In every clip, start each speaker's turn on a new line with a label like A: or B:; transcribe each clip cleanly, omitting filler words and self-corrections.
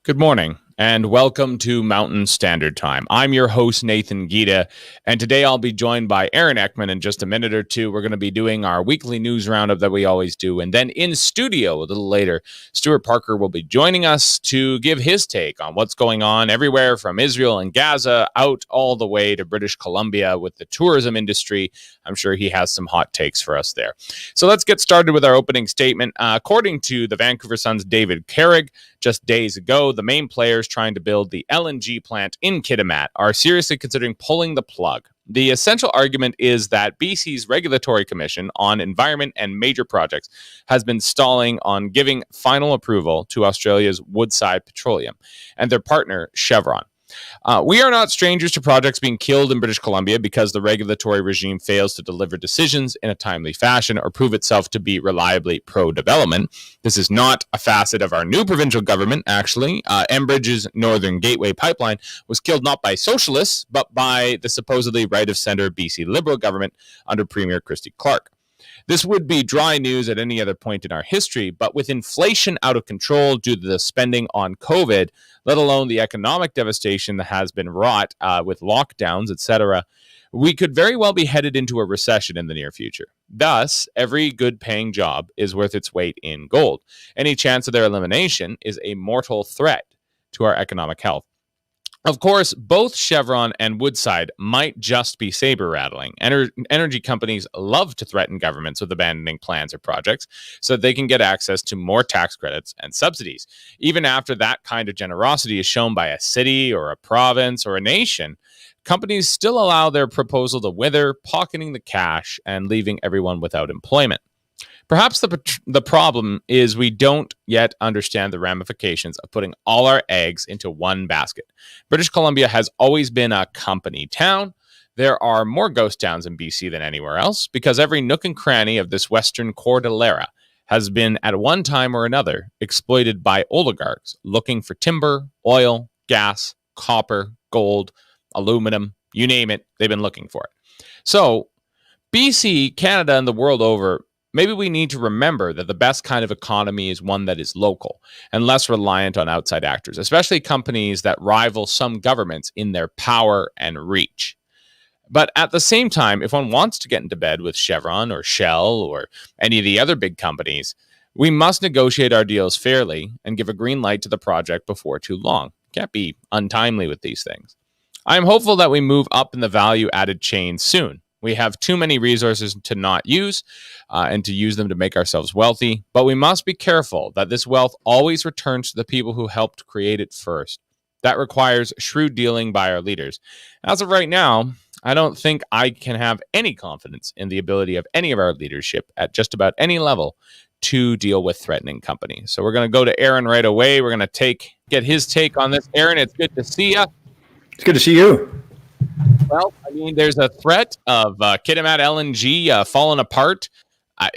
A: Good morning and welcome to Mountain Standard Time. I'm your host, Nathan Giede, and today I'll be joined by Aaron Eckmen in just a minute or two. We're going to be doing our weekly news roundup that we always do. And then in studio a little later, Stuart Parker will be joining us to give his take on what's going on everywhere from Israel and Gaza out all the way to British Columbia with the tourism industry. I'm sure he has some hot takes for us there. So let's get started with our opening statement. According to the Vancouver Sun's David Carrig, just days ago, the main players trying to build the LNG plant in Kitimat are seriously considering pulling the plug. The essential argument is that BC's Regulatory Commission on Environment and Major Projects has been stalling on giving final approval to Australia's Woodside Petroleum and their partner Chevron. We are not strangers to projects being killed in British Columbia because the regulatory regime fails to deliver decisions in a timely fashion or prove itself to be reliably pro-development. This is not a facet of our new provincial government, actually. Enbridge's Northern Gateway pipeline was killed not by socialists, but by the supposedly right-of-centre BC Liberal government under Premier Christy Clark. This would be dry news at any other point in our history, but with inflation out of control due to the spending on COVID, let alone the economic devastation that has been wrought with lockdowns, etc., we could very well be headed into a recession in the near future. Thus, every good-paying job is worth its weight in gold. Any chance of their elimination is a mortal threat to our economic health. Of course, both Chevron and Woodside might just be saber-rattling. Energy companies love to threaten governments with abandoning plans or projects so that they can get access to more tax credits and subsidies. Even after that kind of generosity is shown by a city or a province or a nation, companies still allow their proposal to wither, pocketing the cash and leaving everyone without employment. Perhaps the problem is we don't yet understand the ramifications of putting all our eggs into one basket. British Columbia has always been a company town. There are more ghost towns in BC than anywhere else because every nook and cranny of this western Cordillera has been at one time or another exploited by oligarchs looking for timber, oil, gas, copper, gold, aluminum, you name it, they've been looking for it. So BC, Canada, and the world over, maybe we need to remember that the best kind of economy is one that is local and less reliant on outside actors, especially companies that rival some governments in their power and reach. But at the same time, if one wants to get into bed with Chevron or Shell or any of the other big companies, we must negotiate our deals fairly and give a green light to the project before too long. Can't be untimely with these things. I am hopeful that we move up in the value-added chain soon. We have too many resources to not use and to use them to make ourselves wealthy, but we must be careful that this wealth always returns to the people who helped create it first. That requires shrewd dealing by our leaders. As of right now, I don't think I can have any confidence in the ability of any of our leadership at just about any level to deal with threatening companies. So we're going to go to Aaron right away. We're going to get his take on this. Aaron, it's good to see you.
B: It's good to see you.
A: Well, I mean, there's a threat of Kitimat LNG falling apart.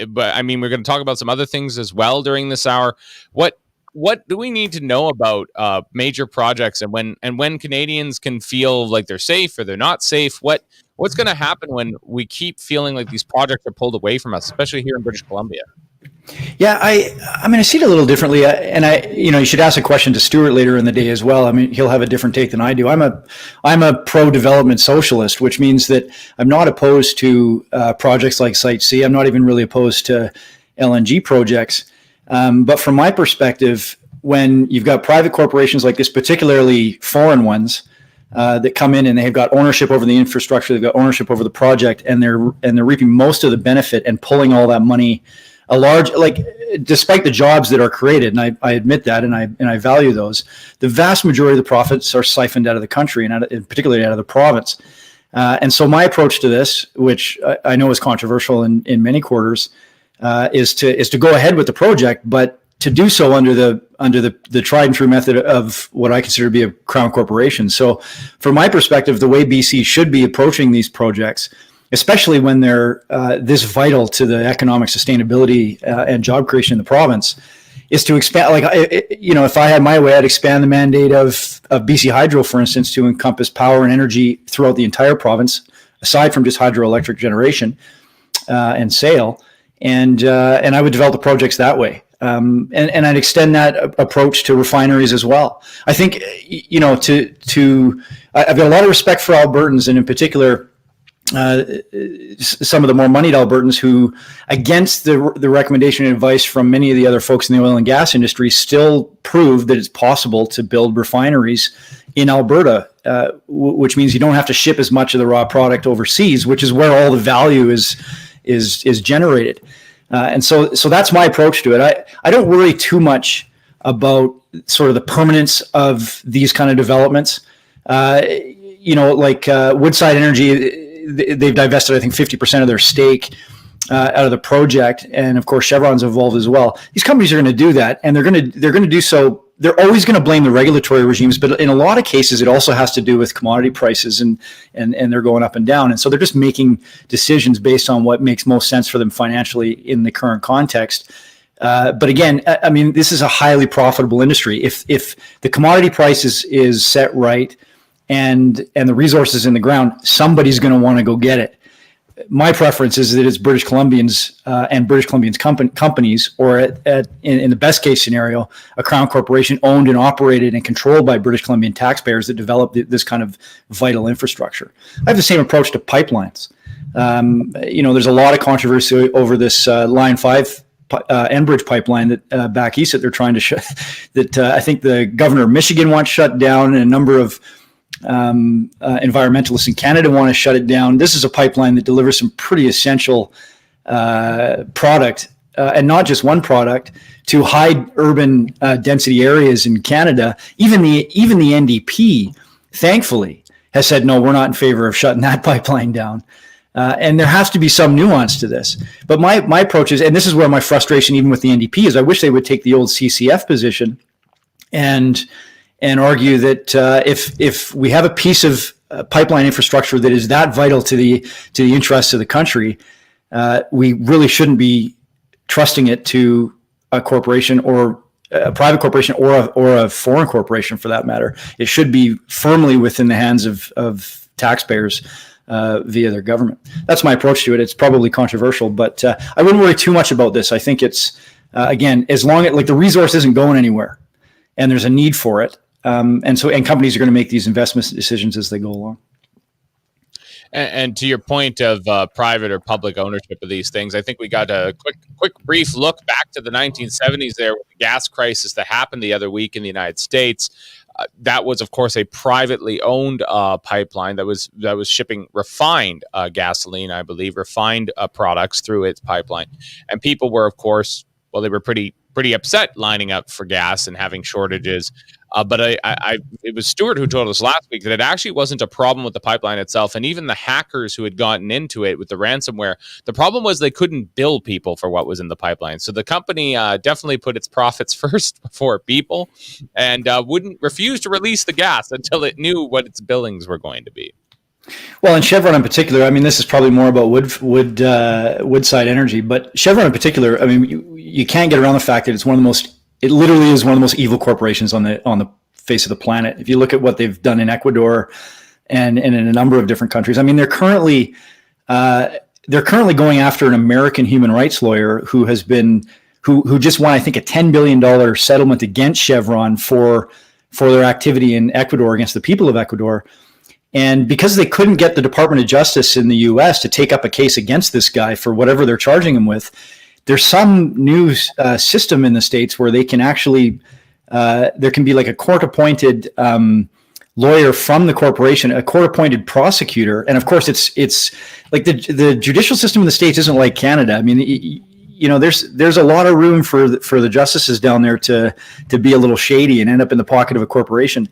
A: But I mean, we're going to talk about some other things as well during this hour. What do we need to know about major projects and when Canadians can feel like they're safe or they're not safe? What's going to happen when we keep feeling like these projects are pulled away from us, especially here in British Columbia?
B: Yeah, I mean, I see it a little differently, and you should ask a question to Stuart later in the day as well. I mean, he'll have a different take than I do. I'm a pro-development socialist, which means that I'm not opposed to projects like Site C. I'm not even really opposed to LNG projects. But from my perspective, when you've got private corporations like this, particularly foreign ones, that come in and they've got ownership over the infrastructure, they've got ownership over the project, and they're reaping most of the benefit and pulling all that money. Despite the jobs that are created, and I admit that, and I value those, the vast majority of the profits are siphoned out of the country and particularly out of the province. And so my approach to this, which I know is controversial in many quarters, is to go ahead with the project, but to do so under the tried and true method of what I consider to be a crown corporation. So from my perspective, the way BC should be approaching these projects, especially when they're this vital to the economic sustainability and job creation in the province, is to expand. If I had my way, I'd expand the mandate of BC Hydro, for instance, to encompass power and energy throughout the entire province, aside from just hydroelectric generation and sale. And I would develop the projects that way. And I'd extend that approach to refineries as well. I think, I've got a lot of respect for Albertans, and in particular, some of the more moneyed Albertans who, against the recommendation and advice from many of the other folks in the oil and gas industry, still prove that it's possible to build refineries in Alberta, which means you don't have to ship as much of the raw product overseas, which is where all the value is generated. And so that's my approach to it. I don't worry too much about sort of the permanence of these kind of developments. Woodside Energy, they've divested, I think, 50% of their stake out of the project, and of course Chevron's involved as well. These companies are going to do that, and they're going to do so. They're always going to blame the regulatory regimes, but in a lot of cases, it also has to do with commodity prices, and they're going up and down, and so they're just making decisions based on what makes most sense for them financially in the current context. But again, I mean, this is a highly profitable industry. If the commodity price is set right, and the resources in the ground, somebody's going to want to go get it. My preference is that it's British Columbians and British Columbians companies, or in the best case scenario, a Crown corporation owned and operated and controlled by British Columbian taxpayers that develop this kind of vital infrastructure. I have the same approach to pipelines. There's a lot of controversy over this Line 5 Enbridge pipeline that back east that they're trying to shut. That I think the governor of Michigan wants shut down, and a number of environmentalists in Canada want to shut it down. This is a pipeline that delivers some pretty essential product, and not just one product, to high urban density areas in Canada. Even the NDP, thankfully, has said, no, we're not in favor of shutting that pipeline down. And there has to be some nuance to this. But my approach is, and this is where my frustration even with the NDP is, I wish they would take the old CCF position and argue that if we have a piece of pipeline infrastructure that is that vital to the interests of the country, we really shouldn't be trusting it to a corporation, or a private corporation, or a foreign corporation for that matter. It should be firmly within the hands of taxpayers via their government. That's my approach to it. It's probably controversial, but I wouldn't worry too much about this. I think it's again, as long as the resource isn't going anywhere, and there's a need for it. And companies are going to make these investment decisions as they go along.
A: And to your point of private or public ownership of these things, I think we got a quick brief look back to the 1970s there with the gas crisis that happened the other week in the United States. That was, of course, a privately owned pipeline that was shipping refined gasoline, I believe, refined products through its pipeline. And people were, of course, they were pretty upset lining up for gas and having shortages. But it was Stuart who told us last week that it actually wasn't a problem with the pipeline itself. And even the hackers who had gotten into it with the ransomware, the problem was they couldn't bill people for what was in the pipeline. So the company definitely put its profits first before people, and wouldn't refuse to release the gas until it knew what its billings were going to be.
B: Well, and Chevron in particular, I mean, this is probably more about Woodside Energy, but Chevron in particular, I mean, you can't get around the fact that it literally is one of the most evil corporations on the face of the planet. If you look at what they've done in Ecuador and in a number of different countries, I mean, they're currently going after an American human rights lawyer who just won, I think, a $10 billion settlement against Chevron for their activity in Ecuador against the people of Ecuador. And because they couldn't get the Department of Justice in the U.S. to take up a case against this guy for whatever they're charging him with, there's some new system in the States where they can actually, there can be like a court-appointed lawyer from the corporation, a court-appointed prosecutor. And of course, it's like the judicial system in the States isn't like Canada. I mean, there's a lot of room for the justices down there to be a little shady and end up in the pocket of a corporation.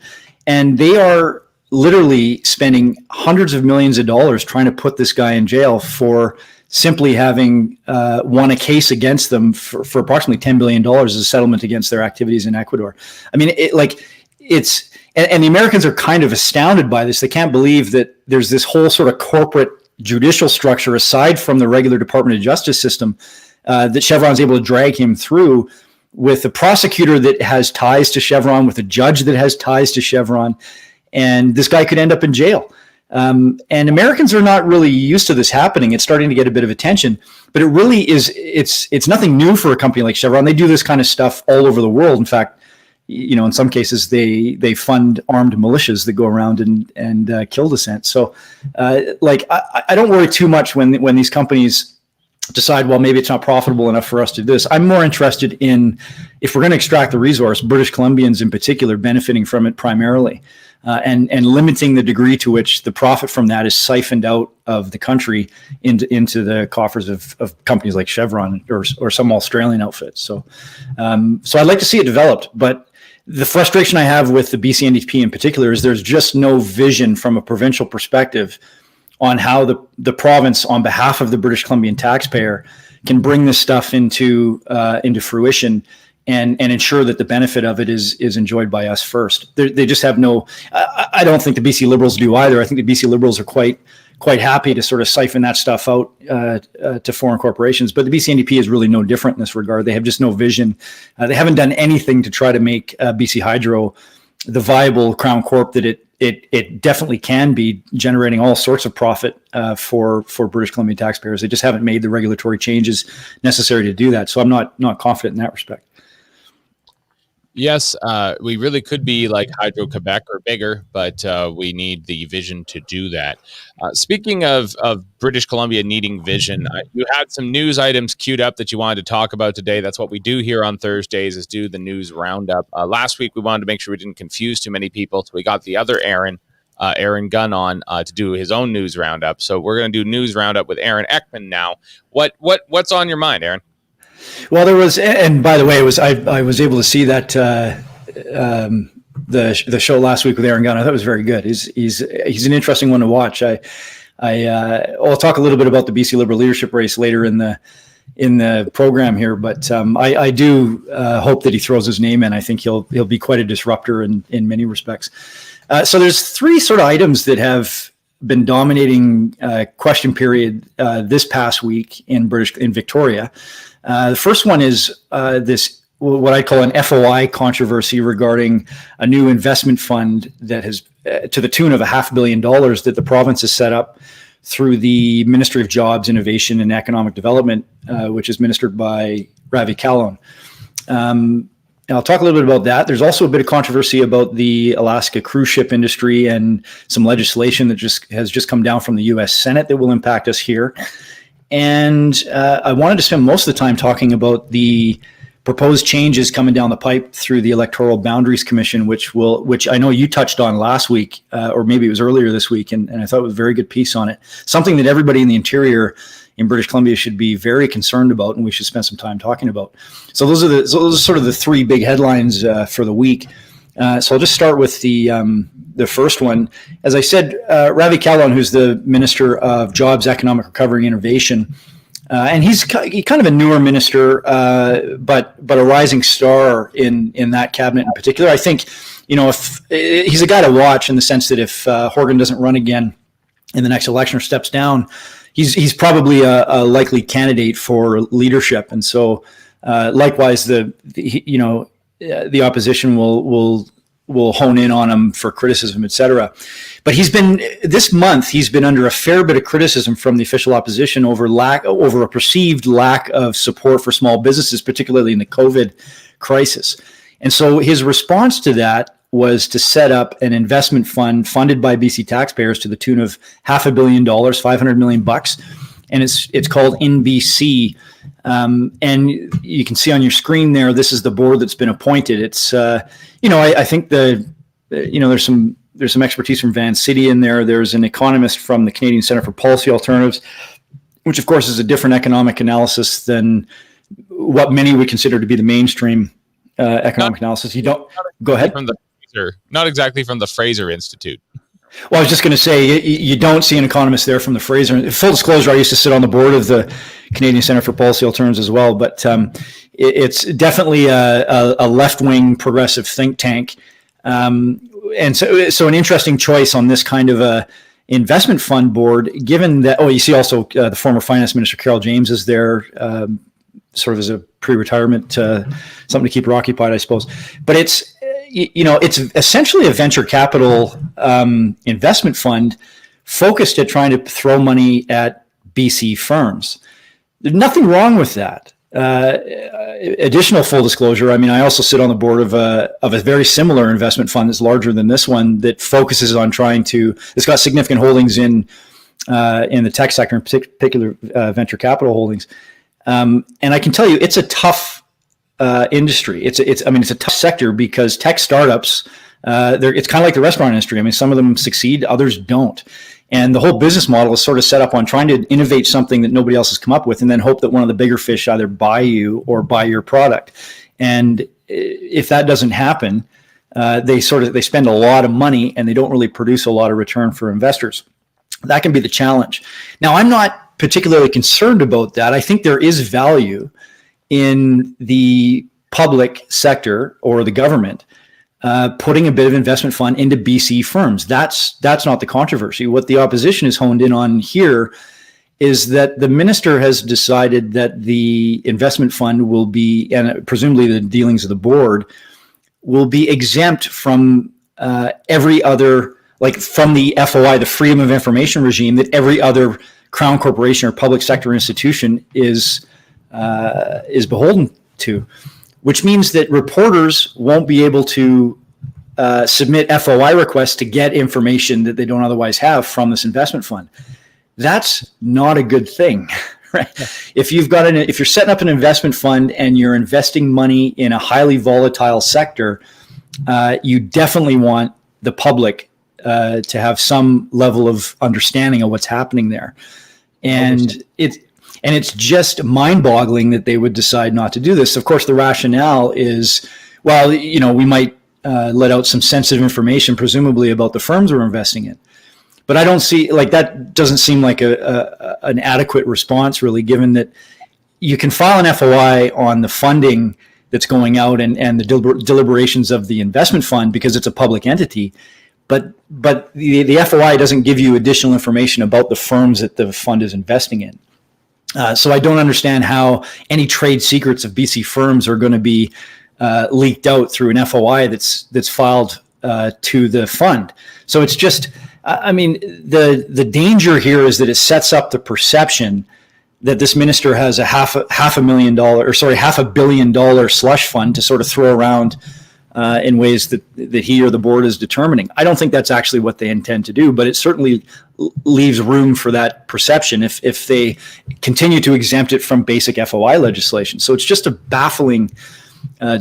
B: And they are literally spending hundreds of millions of dollars trying to put this guy in jail for simply having won a case against them for approximately $10 billion as a settlement against their activities in Ecuador. I mean, and the Americans are kind of astounded by this. They can't believe that there's this whole sort of corporate judicial structure aside from the regular Department of Justice system that Chevron's able to drag him through, with a prosecutor that has ties to Chevron, with a judge that has ties to Chevron. And this guy could end up in jail. And Americans are not really used to this happening. It's starting to get a bit of attention, but it really is. It's nothing new for a company like Chevron. They do this kind of stuff all over the world. In fact, in some cases they fund armed militias that go around and kill dissent. So, I don't worry too much when these companies decide, well, maybe it's not profitable enough for us to do this. I'm more interested in, if we're going to extract the resource, British Columbians in particular benefiting from it primarily, and limiting the degree to which the profit from that is siphoned out of the country into the coffers of companies like Chevron or some Australian outfits. So I'd like to see it developed, but the frustration I have with the BC NDP in particular is there's just no vision from a provincial perspective on how the province, on behalf of the British Columbian taxpayer, can bring this stuff into fruition and ensure that the benefit of it is enjoyed by us first. They just have no. I don't think the BC Liberals do either. I think the BC Liberals are quite happy to sort of siphon that stuff out to foreign corporations. But the BC NDP is really no different in this regard. They have just no vision. They haven't done anything to try to make BC Hydro the viable Crown Corp that it definitely can be, generating all sorts of profit for British Columbian taxpayers. They just haven't made the regulatory changes necessary to do that. So I'm not confident in that respect.
A: Yes, we really could be like Hydro-Quebec or bigger, but we need the vision to do that. Speaking of British Columbia needing vision, you had some news items queued up that you wanted to talk about today. That's what we do here on Thursdays, is do the news roundup. Last week, we wanted to make sure we didn't confuse too many people, so we got the other Aaron Gunn on to do his own news roundup. So we're going to do news roundup with Aaron Eckmen now. What's on your mind, Aaron?
B: Well, there was, and by the way, I was able to see that the show last week with Aaron Gunn. I thought it was very good. He's an interesting one to watch. I'll talk a little bit about the BC Liberal leadership race later in the program here, but I do hope that he throws his name in. I think he'll be quite a disruptor in many respects. So there's three sort of items that have been dominating question period this past week in Victoria. The first one is this, what I call an FOI controversy regarding a new investment fund that has, to the tune of $500 million, that the province has set up through the Ministry of Jobs, Innovation and Economic Development, which is ministered by Ravi Kahlon. And I'll talk a little bit about that. There's also a bit of controversy about the Alaska cruise ship industry and some legislation that has just come down from the U.S. Senate that will impact us here. And I wanted to spend most of the time talking about the proposed changes coming down the pipe through the Electoral Boundaries Commission, which I know you touched on last week, or maybe it was earlier this week, and I thought it was a very good piece on it. Something that everybody in the interior in British Columbia should be very concerned about, and we should spend some time talking about. So those are sort of the three big headlines for the week. So I'll just start with the first one. As I said, Ravi Kahlon, who's the Minister of Jobs, Economic Recovery and Innovation, and he's kind of a newer minister, but a rising star in that cabinet in particular. I think, if he's a guy to watch in the sense that if Horgan doesn't run again in the next election or steps down, he's probably a likely candidate for leadership. And so, likewise, the opposition will hone in on him for criticism, et cetera. But this month he's been under a fair bit of criticism from the official opposition over a perceived lack of support for small businesses, particularly in the COVID crisis. And so his response to that was to set up an investment fund funded by BC taxpayers to the tune of $500 million, $500 million, and it's called NBC. And you can see on your screen there, this is the board that's been appointed. It's, I think there's some expertise from Van City in there. There's an economist from the Canadian Centre for Policy Alternatives, which of course is a different economic analysis than what many would consider to be the mainstream economic analysis. Go ahead.
A: Not exactly from the Fraser Institute.
B: Well, I was just going to say, you don't see an economist there from the Fraser. Full disclosure, I used to sit on the board of the Canadian Centre for Policy Alternatives as well, but it's definitely a left-wing progressive think tank. And so an interesting choice on this kind of a investment fund board, given that, you see also the former finance minister, Carol James, is there, sort of as a pre-retirement, something to keep her occupied, I suppose. But it's essentially a venture capital investment fund focused at trying to throw money at BC firms. There's nothing wrong with that. Additional full disclosure, I mean, I also sit on the board of a very similar investment fund that's larger than this one, that focuses on it's got significant holdings in the tech sector, in particular venture capital holdings. And I can tell you, it's a tough industry. It's a tough sector, because tech startups, it's kind of like the restaurant industry. I mean, some of them succeed, others don't. And the whole business model is sort of set up on trying to innovate something that nobody else has come up with, and then hope that one of the bigger fish either buy you or buy your product. And if that doesn't happen, they spend a lot of money and they don't really produce a lot of return for investors. That can be the challenge. Now, I'm not particularly concerned about that. I think there is value in the public sector or the government putting a bit of investment fund into BC firms. That's not the controversy. What the opposition is honed in on here is that the minister has decided that the investment fund will be, and presumably the dealings of the board, will be exempt from every other, like from the FOI, the Freedom of Information regime, that every other Crown corporation or public sector institution is beholden to. Which means that reporters won't be able to submit FOI requests to get information that they don't otherwise have from this investment fund. That's not a good thing, right? If you're setting up an investment fund and you're investing money in a highly volatile sector, you definitely want the public to have some level of understanding of what's happening there. And it's just mind-boggling that they would decide not to do this. Of course, the rationale is, well, we might let out some sensitive information, presumably about the firms we're investing in. But I don't see, that doesn't seem like an adequate response, really, given that you can file an FOI on the funding that's going out and the deliberations of the investment fund because it's a public entity. But the FOI doesn't give you additional information about the firms that the fund is investing in. So I don't understand how any trade secrets of BC firms are going to be leaked out through an FOI that's filed to the fund. So it's just, the danger here is that it sets up the perception that this minister has a $500 million slush fund to sort of throw around in ways that he or the board is determining. I don't think that's actually what they intend to do, but it certainly leaves room for that perception if they continue to exempt it from basic FOI legislation. So it's just a baffling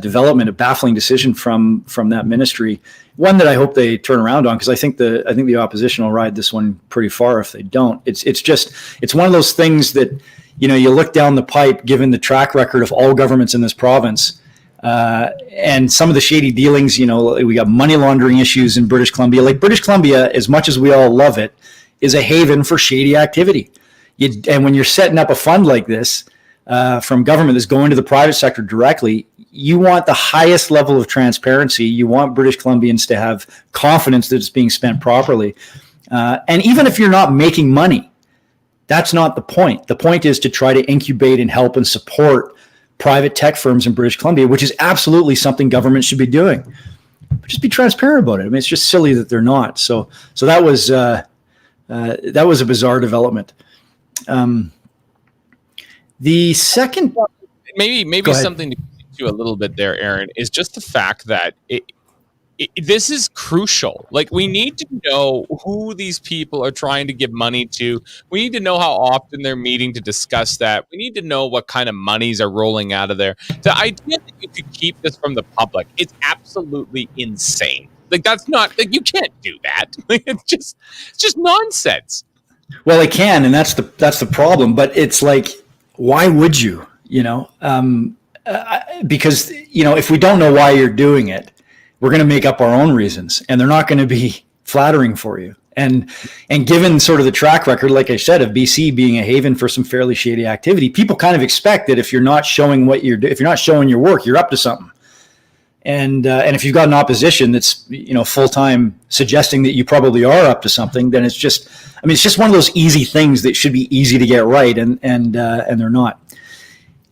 B: development, a baffling decision from that ministry. One that I hope they turn around on, because I think the opposition will ride this one pretty far if they don't. It's one of those things that you look down the pipe, given the track record of all governments in this province. And some of the shady dealings, we got money laundering issues in British Columbia. Like British Columbia, as much as we all love it, is a haven for shady activity. And when you're setting up a fund like this from government that's going to the private sector directly, you want the highest level of transparency. You want British Columbians to have confidence that it's being spent properly. And even if you're not making money, that's not the point. The point is to try to incubate and help and support private tech firms in British Columbia, which is absolutely something government should be doing. But just be transparent about it. I mean, it's just silly that they're not. So that was a bizarre development. The second,
A: maybe something to get to a little bit there, Aaron, is just the fact that this is crucial. Like, we need to know who these people are trying to give money to. We need to know how often they're meeting to discuss that. We need to know what kind of monies are rolling out of there. The idea that you could keep this from the public is absolutely insane. Like, that's not, like, you can't do that. Like, it's just nonsense.
B: Well, it can, and that's the problem. But it's like, why would you? Because if we don't know why you're doing it, we're going to make up our own reasons, and they're not going to be flattering for you. And given sort of the track record, like I said, of BC being a haven for some fairly shady activity, people kind of expect that if you're not showing if you're not showing your work, you're up to something. And if you've got an opposition that's full time suggesting that you probably are up to something, then it's just one of those easy things that should be easy to get right, and they're not.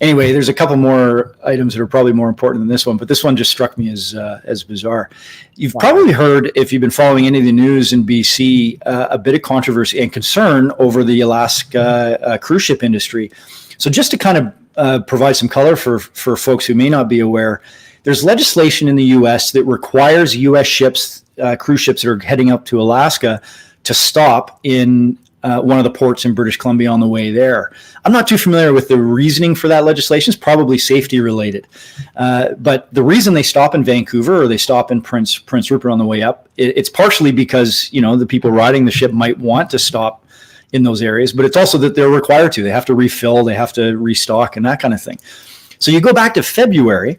B: Anyway, there's a couple more items that are probably more important than this one, but this one just struck me as bizarre. You've probably heard, if you've been following any of the news in BC, a bit of controversy and concern over the Alaska cruise ship industry. So just to kind of provide some color for folks who may not be aware, there's legislation in the U.S. that requires U.S. ships, cruise ships that are heading up to Alaska, to stop in one of the ports in British Columbia on the way there. I'm not too familiar with the reasoning for that legislation. It's probably safety related. But the reason they stop in Vancouver or they stop in Prince Rupert on the way up, it's partially because, the people riding the ship might want to stop in those areas, but it's also that they're required to. They have to refill, they have to restock and that kind of thing. So you go back to February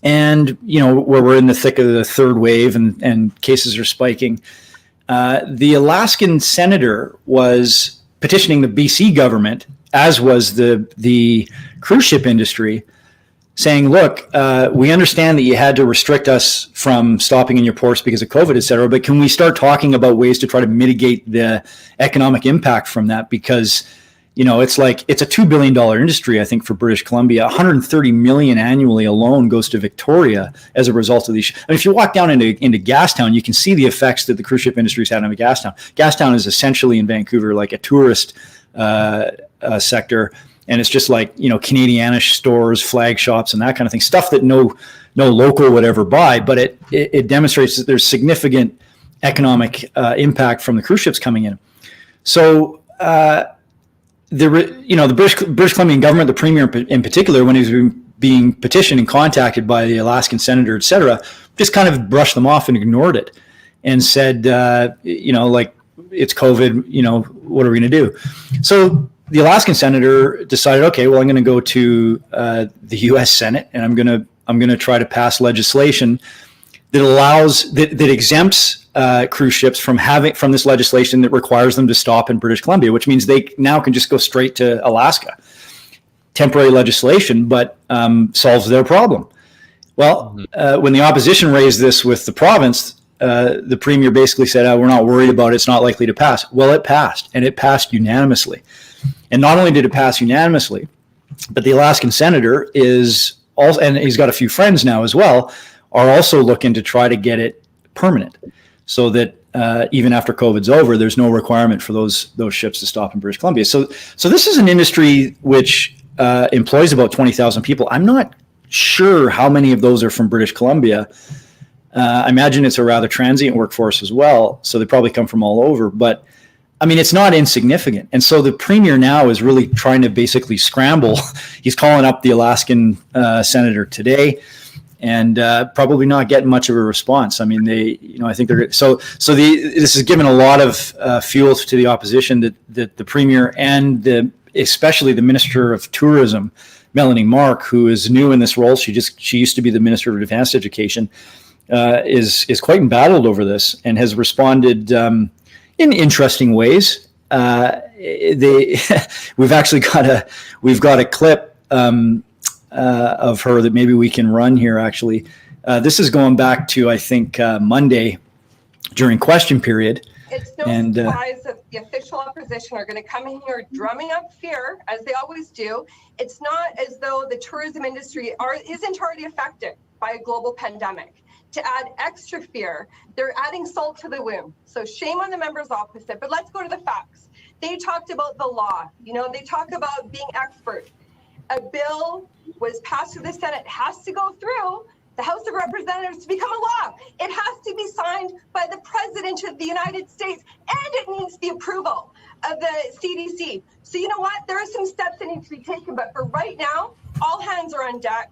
B: and, where we're in the thick of the third wave and cases are spiking. The Alaskan senator was petitioning the BC government, as was the cruise ship industry, saying, look, we understand that you had to restrict us from stopping in your ports because of COVID, et cetera, but can we start talking about ways to try to mitigate the economic impact from that? Because, it's a $2 billion industry, I think, for British Columbia. 130 million annually alone goes to Victoria as a result of these. If you walk down into Gastown, you can see the effects that the cruise ship industry has had on Gastown. Gastown is essentially in Vancouver like a tourist sector. And it's just like, Canadianish stores, flag shops, and that kind of thing. Stuff that no local would ever buy, but it demonstrates that there's significant economic impact from the cruise ships coming in. So, the British Columbian government, the premier in particular, when he was being petitioned and contacted by the Alaskan senator, et cetera, just kind of brushed them off and ignored it and said, it's COVID, what are we going to do? So the Alaskan senator decided, okay, well, I'm going to go to the U.S. Senate and I'm going to try to pass legislation that exempts cruise ships from this legislation that requires them to stop in British Columbia, which means they now can just go straight to Alaska. Temporary legislation, but solves their problem. Well, when the opposition raised this with the province, the premier basically said, we're not worried about it. It's not likely to pass. Well, it passed, and it passed unanimously. And not only did it pass unanimously, but the Alaskan senator is also, and he's got a few friends now as well, are also looking to try to get it permanent so that even after COVID's over, there's no requirement for those ships to stop in British Columbia. So this is an industry which employs about 20,000 people. I'm not sure how many of those are from British Columbia. I imagine it's a rather transient workforce as well, so they probably come from all over. But I mean, it's not insignificant. And so the premier now is really trying to basically scramble. He's calling up the Alaskan senator today, and probably not getting much of a response. I mean, I think they're this has given a lot of fuel to the opposition that the premier and especially the Minister of Tourism, Melanie Mark, who is new in this role. She used to be the Minister of Advanced Education, is quite embattled over this and has responded in interesting ways. We've actually got a clip of her that maybe we can run here. Actually, this is going back to I think Monday during question period.
C: It's no surprise that the official opposition are going to come in here drumming up fear, as they always do. It's not as though the tourism industry isn't already affected by a global pandemic. To add extra fear, they're adding salt to the wound. So shame on the members opposite, but let's go to the facts. They talked about the law. They talk about being expert. A bill was passed through the Senate, has to go through the House of Representatives to become a law. It has to be signed by the President of the United States, and it needs the approval of the CDC. So you know what? There are some steps that need to be taken, but for right now, all hands are on deck.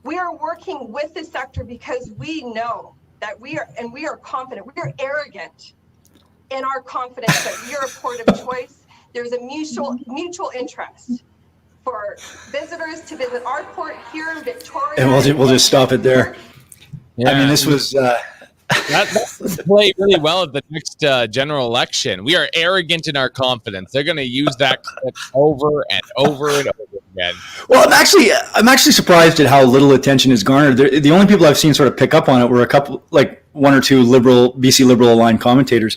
C: We are working with the sector because we know that we are confident. We are arrogant in our confidence that we are a port of choice. There's a mutual interest for visitors to visit our port here in Victoria.
B: And we'll just stop it there.
A: Yeah.
B: I mean, this was
A: that played really well at the next general election. We are arrogant in our confidence. They're going to use that clip over and over and over again.
B: Well, I'm actually surprised at how little attention is garnered. The only people I've seen sort of pick up on it were a couple, like one or two BC Liberal aligned commentators.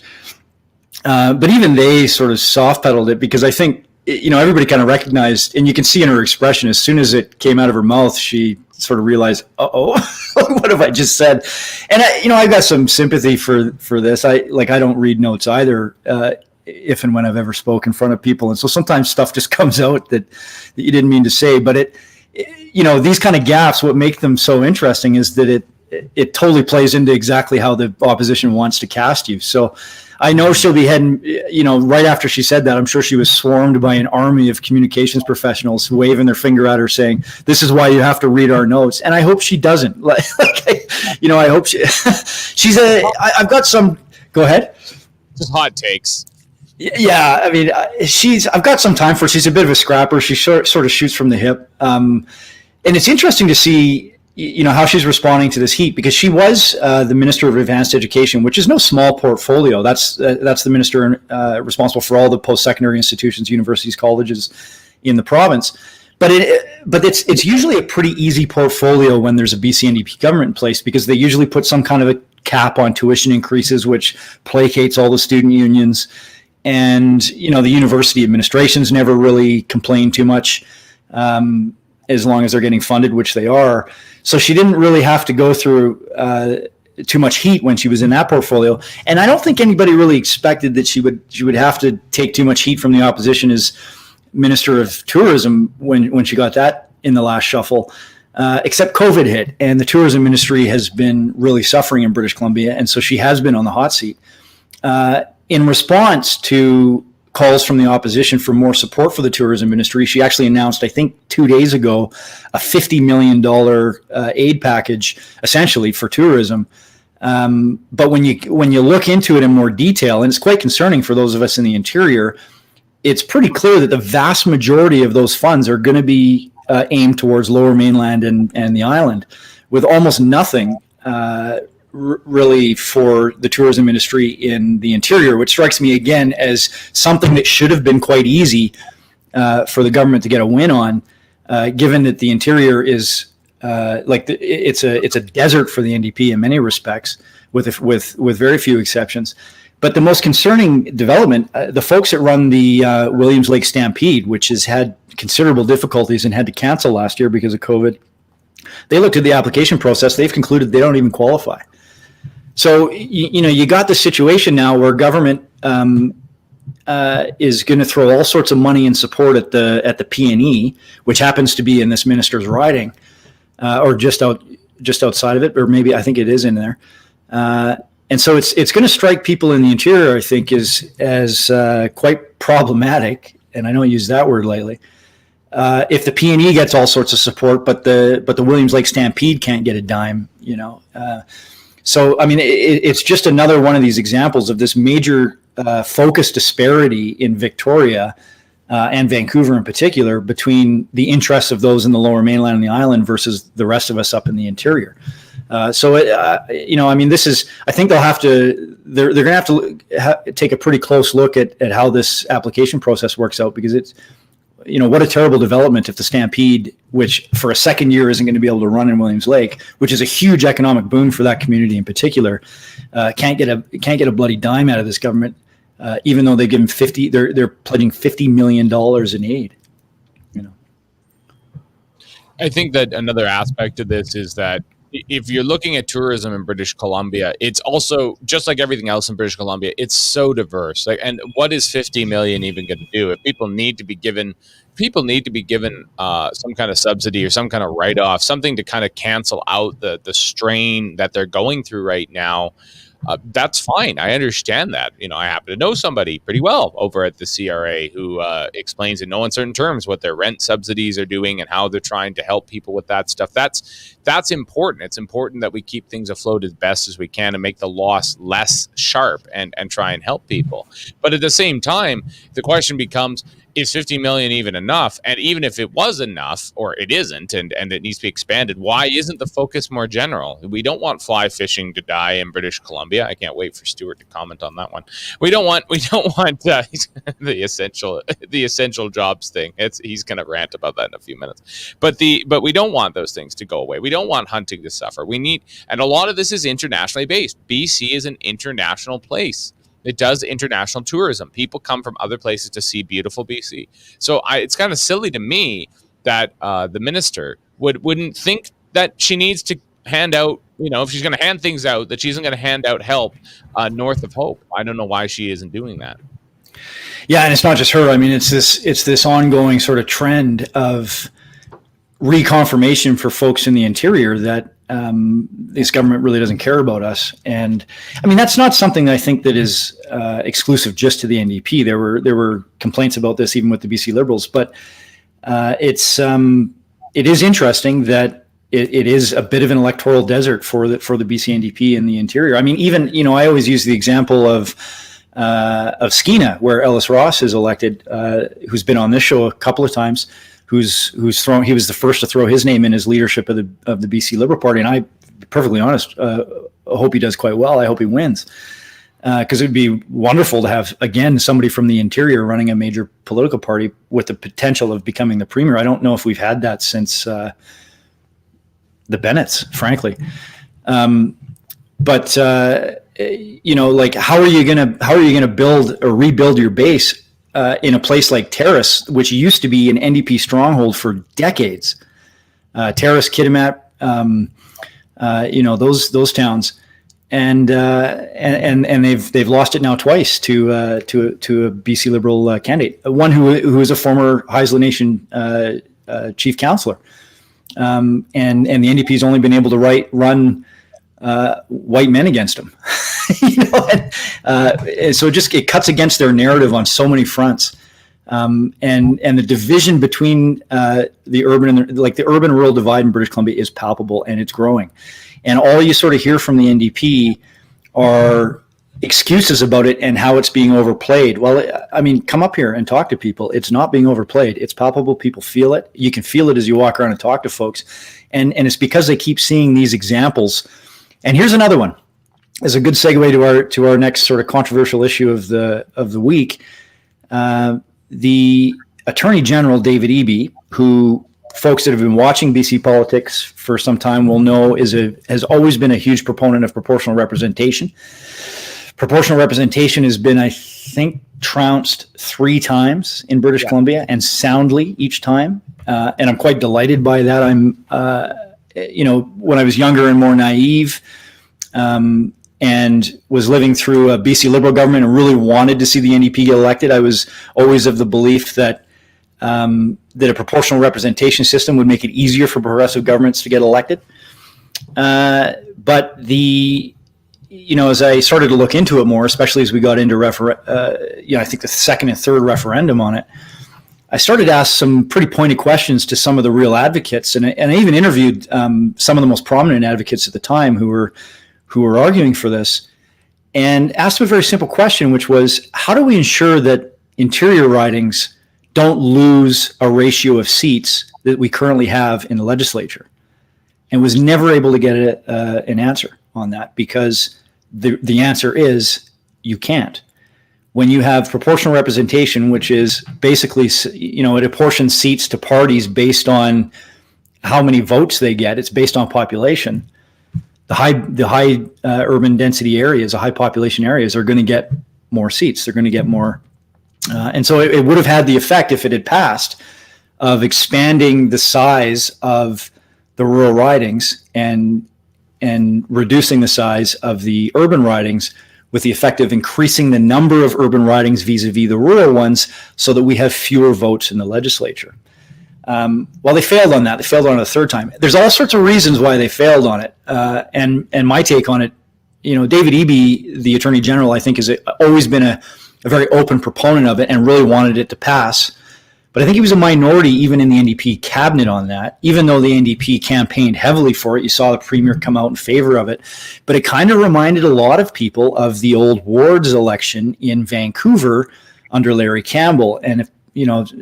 B: But even they sort of soft pedaled it because I think everybody kind of recognized, and you can see in her expression, as soon as it came out of her mouth, she sort of realized, uh-oh, what have I just said? And I got some sympathy for this. I don't read notes either, if and when I've ever spoke in front of people. And so sometimes stuff just comes out that you didn't mean to say, but these kind of gaffes, what make them so interesting is that it totally plays into exactly how the opposition wants to cast you. So I know she'll be heading, right after she said that, I'm sure she was swarmed by an army of communications professionals waving their finger at her saying, this is why you have to read our notes. And I hope she doesn't. I hope I've got some, go ahead.
A: Just hot takes.
B: Yeah, I mean, I've got some time for her. She's a bit of a scrapper. She sort of shoots from the hip. And it's interesting to see, how she's responding to this heat, because she was the Minister of Advanced Education, which is no small portfolio. That's the minister responsible for all the post-secondary institutions, universities, colleges in the province. But it's usually a pretty easy portfolio when there's a BC NDP government in place, because they usually put some kind of a cap on tuition increases, which placates all the student unions. And, the university administrations never really complain too much, as long as they're getting funded, which they are. So she didn't really have to go through too much heat when she was in that portfolio. And I don't think anybody really expected that she would have to take too much heat from the opposition as Minister of Tourism when she got that in the last shuffle, except COVID hit, and the tourism industry has been really suffering in British Columbia. And so she has been on the hot seat. In response to calls from the opposition for more support for the tourism industry, she actually announced, I think 2 days ago, a $50 million aid package, essentially for tourism. But when you look into it in more detail, and it's quite concerning for those of us in the interior, it's pretty clear that the vast majority of those funds are going to be aimed towards Lower Mainland and the island, with almost nothing really for the tourism industry in the interior, which strikes me again as something that should have been quite easy for the government to get a win on, given that the interior is it's a desert for the NDP in many respects, with very few exceptions. But the most concerning development, the folks that run the Williams Lake Stampede, which has had considerable difficulties and had to cancel last year because of COVID, they looked at the application process. They've concluded they don't even qualify. So, you got the situation now where government is going to throw all sorts of money and support at the PNE, which happens to be in this minister's riding, or just outside of it, or maybe I think it is in there. And so it's going to strike people in the interior, I think, as quite problematic. And I don't use that word lightly. If the PNE gets all sorts of support, but the Williams Lake Stampede can't get a dime, So, I mean, it's just another one of these examples of this major focus disparity in Victoria and Vancouver in particular between the interests of those in the Lower Mainland and the island versus the rest of us up in the interior. This is, I think they're going to have to take a pretty close look at how this application process works out, because it's, what a terrible development if the Stampede, which for a second year isn't going to be able to run in Williams Lake, which is a huge economic boon for that community in particular, can't get a bloody dime out of this government, even though they give them they're pledging $50 million in aid.
A: I think that another aspect of this is that if you're looking at tourism in British Columbia, it's also just like everything else in British Columbia. It's so diverse. And what is 50 million even going to do? If people need to be given some kind of subsidy or some kind of write-off, something to kind of cancel out the strain that they're going through right now. That's fine. I understand that. I happen to know somebody pretty well over at the CRA who explains in no uncertain terms what their rent subsidies are doing and how they're trying to help people with that stuff. That's important. It's important that we keep things afloat as best as we can and make the loss less sharp and try and help people. But at the same time, the question becomes, is 50 million even enough? And even if it was enough, or it isn't, and it needs to be expanded, why isn't the focus more general? We don't want fly fishing to die in British Columbia. I can't wait for Stuart to comment on that one. We don't want the essential jobs thing. He's going to rant about that in a few minutes. But we don't want those things to go away. We don't want hunting to suffer. And a lot of this is internationally based. BC is an international place. it does international tourism. People come from other places to see beautiful BC. So it's kind of silly to me that the minister wouldn't think that she needs to hand out, if she's going to hand things out, that she isn't going to hand out help north of Hope. I don't know why she isn't doing that.
B: Yeah, and it's not just her. I mean, it's this ongoing sort of trend of reconfirmation for folks in the interior that this government really doesn't care about us. And I mean, that's not something that I think that is exclusive just to the NDP. There were complaints about this even with the BC Liberals, but it is interesting that it is a bit of an electoral desert for the BC NDP in the interior. I mean, even, I always use the example of Skeena, where Ellis Ross is elected, who's been on this show a couple of times, he was the first to throw his name in as leadership of the BC Liberal Party. And I, perfectly honest, hope he does quite well. I hope he wins. Because it would be wonderful to have, again, somebody from the interior running a major political party with the potential of becoming the premier. I don't know if we've had that since the Bennetts, frankly. But like, how are you gonna build or rebuild your base in a place like Terrace, which used to be an NDP stronghold for decades? Terrace, Kitimat, those towns. And they've lost it now twice to a BC Liberal candidate, one who is a former Haisla Nation chief councillor, and the NDP's only been able to run white men against him, and so it cuts against their narrative on so many fronts, and the division between the urban and the urban rural divide in British Columbia is palpable, and it's growing. And all you sort of hear from the NDP are excuses about it and how it's being overplayed. Well, I mean, come up here and talk to people. It's not being overplayed. It's palpable. People feel it. You can feel it as you walk around and talk to folks. And it's because they keep seeing these examples. And here's another one. As a good segue to our next sort of controversial issue of the week. The Attorney General, David Eby, who folks that have been watching BC politics for some time will know has always been a huge proponent of proportional representation. Proportional representation has been, I think, trounced 3 times in British Columbia, and soundly each time. And I'm quite delighted by that. I'm, when I was younger and more naive, and was living through a BC Liberal government and really wanted to see the NDP get elected, I was always of the belief that a proportional representation system would make it easier for progressive governments to get elected. But as I started to look into it more, especially as we got into I think the second and third referendum on it, I started to ask some pretty pointed questions to some of the real advocates, and I even interviewed some of the most prominent advocates at the time who were arguing for this, and asked them a very simple question, which was, how do we ensure that interior ridings don't lose a ratio of seats that we currently have in the legislature? And was never able to get an answer on that, because the answer is you can't. When you have proportional representation, which is basically, it apportions seats to parties based on how many votes they get, it's based on population. The high urban density areas, the high population areas are going to get more seats. They're going to get more. And so it would have had the effect, if it had passed, of expanding the size of the rural ridings and reducing the size of the urban ridings, with the effect of increasing the number of urban ridings vis-a-vis the rural ones, so that we have fewer votes in the legislature. Well, they failed on that. They failed on it a third time. There's all sorts of reasons why they failed on it. And my take on it, David Eby, the Attorney General, I think has always been a very open proponent of it and really wanted it to pass. But I think he was a minority even in the NDP cabinet on that, even though the NDP campaigned heavily for it. You saw the Premier come out in favor of it. But it kind of reminded a lot of people of the old Wards election in Vancouver under Larry Campbell. And if,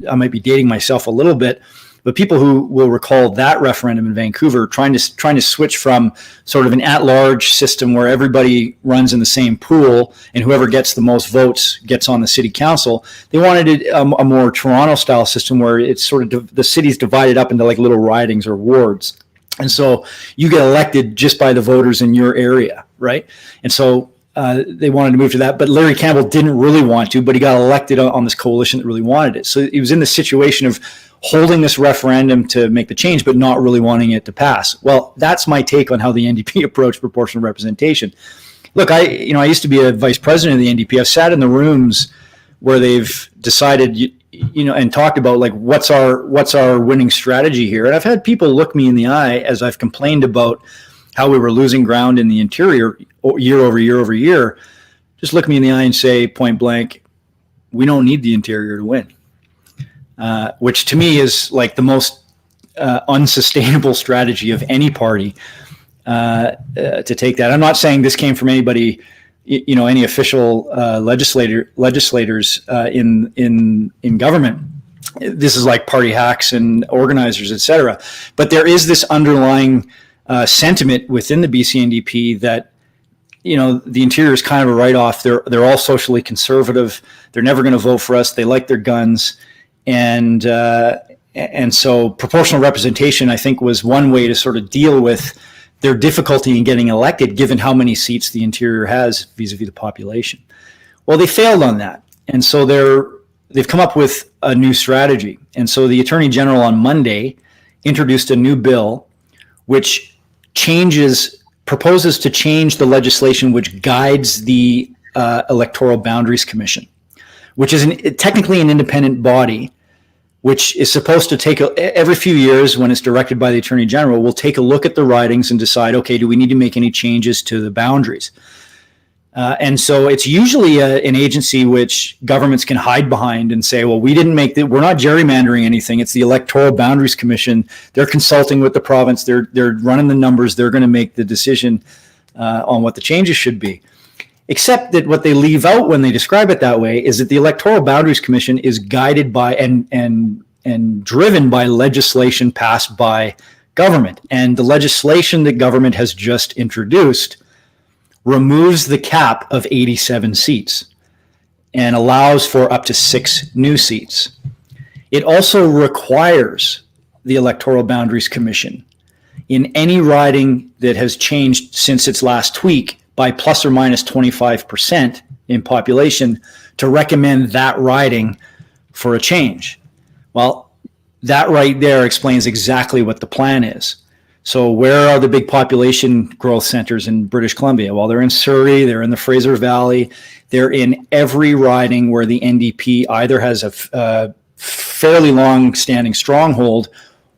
B: I might be dating myself a little bit, but people who will recall that referendum in Vancouver, trying to switch from sort of an at-large system where everybody runs in the same pool and whoever gets the most votes gets on the city council. They wanted a more Toronto-style system where it's sort of the city's divided up into like little ridings or wards. And so you get elected just by the voters in your area, right? And so they wanted to move to that, but Larry Campbell didn't really want to, but he got elected on this coalition that really wanted it. So he was in the situation of holding this referendum to make the change, but not really wanting it to pass. Well, that's my take on how the NDP approached proportional representation. Look, I used to be a vice president of the NDP. I've sat in the rooms where they've decided, and talked about like what's our winning strategy here. And I've had people look me in the eye as I've complained about how we were losing ground in the interior year over year over year. Just look me in the eye and say point blank, we don't need the interior to win. Which to me is like the most unsustainable strategy of any party to take that. I'm not saying this came from anybody, any official legislators in government. This is like party hacks and organizers, et cetera. But there is this underlying sentiment within the BC-NDP that the interior is kind of a write-off. They're all socially conservative. They're never going to vote for us. They like their guns. And so proportional representation, I think, was one way to sort of deal with their difficulty in getting elected, given how many seats the interior has vis-a-vis the population. Well, they failed on that. And so they've come up with a new strategy. And so the Attorney General on Monday introduced a new bill which proposes to change the legislation which guides the Electoral Boundaries Commission, which is technically an independent body, which is supposed to take every few years, when it's directed by the Attorney General, will take a look at the ridings and decide, okay, do we need to make any changes to the boundaries? And so it's usually an agency which governments can hide behind and say, well, we're not gerrymandering anything. It's the Electoral Boundaries Commission. They're consulting with the province. They're running the numbers. They're going to make the decision on what the changes should be. Except that what they leave out when they describe it that way is that the Electoral Boundaries Commission is guided by and driven by legislation passed by government. And the legislation that government has just introduced removes the cap of 87 seats and allows for up to 6 new seats. It also requires the Electoral Boundaries Commission in any riding that has changed since its last tweak by plus or minus 25% in population to recommend that riding for a change. Well, that right there explains exactly what the plan is. So where are the big population growth centers in British Columbia? Well, they're in Surrey, they're in the Fraser Valley, they're in every riding where the NDP either has a fairly long-standing stronghold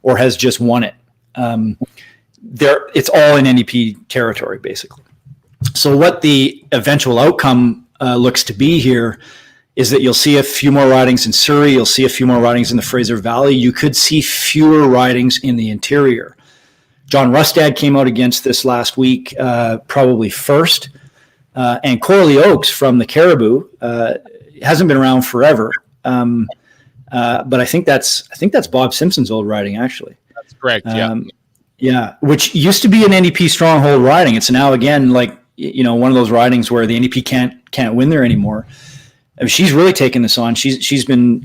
B: or has just won it. It's all in NDP territory, basically. So what the eventual outcome looks to be here is that you'll see a few more ridings in Surrey, you'll see a few more ridings in the Fraser Valley, you could see fewer ridings in the interior. John Rustad came out against this last week, probably first, and Coralie Oakes from the Caribou hasn't been around forever, but I think that's Bob Simpson's old riding, actually. That's
A: correct. Yeah.
B: Yeah, which used to be an NDP stronghold riding. It's now again like one of those ridings where the NDP can't win there anymore. I mean, she's really taken this on. She's been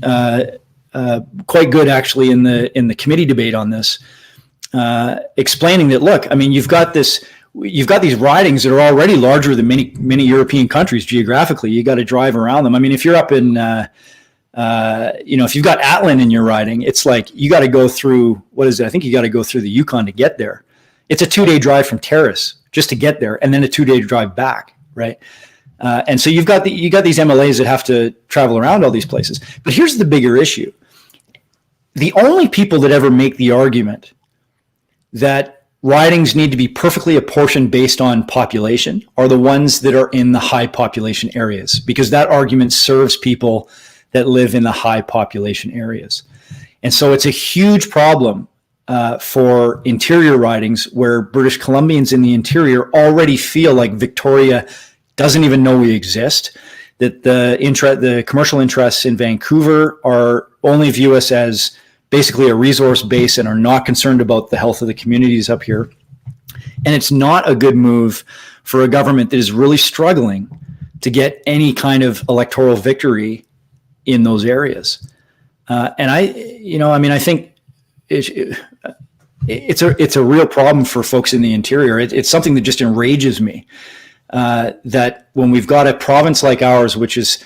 B: quite good actually in the committee debate on this. Explaining that, look, I mean, you've got these ridings that are already larger than many European countries geographically. You got to drive around them. I mean, if you're up in, if you've got Atlin in your riding, it's like you got to go through, what is it? I think you got to go through the Yukon to get there. It's a 2-day drive from Terrace just to get there, and then a 2-day drive back, right? And so you got these MLAs that have to travel around all these places. But here's the bigger issue: the only people that ever make the argument that ridings need to be perfectly apportioned based on population are the ones that are in the high population areas, because that argument serves people that live in the high population areas. And so it's a huge problem for interior ridings where British Columbians in the interior already feel like Victoria doesn't even know we exist, that the commercial interests in Vancouver only view us as basically a resource base and are not concerned about the health of the communities up here. And it's not a good move for a government that is really struggling to get any kind of electoral victory in those areas. And I think it's a real problem for folks in the interior. It's something that just enrages me. that when we've got a province like ours, which is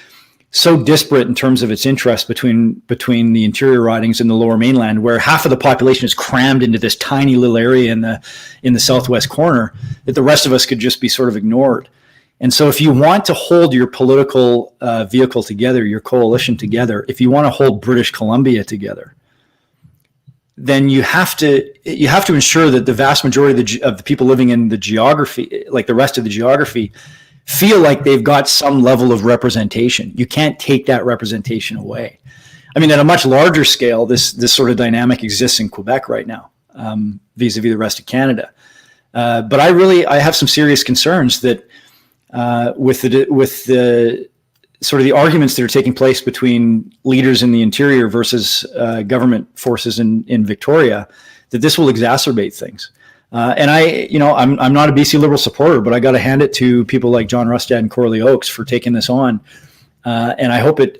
B: so disparate in terms of its interest between the interior ridings and the Lower Mainland, where half of the population is crammed into this tiny little area in the southwest corner, that the rest of us could just be sort of ignored. And so if you want to hold your political vehicle together, your coalition together, if you want to hold British Columbia together, then you have to ensure that the vast majority of the people living in the geography, like the rest of the geography, feel like they've got some level of representation. You can't take that representation away. I mean, at a much larger scale, this sort of dynamic exists in Quebec right now, vis-a-vis the rest of Canada. But I have some serious concerns that with the sort of the arguments that are taking place between leaders in the interior versus government forces in Victoria, that this will exacerbate things. And I'm not a BC Liberal supporter, but I got to hand it to people like John Rustad and Corley Oakes for taking this on. And I hope it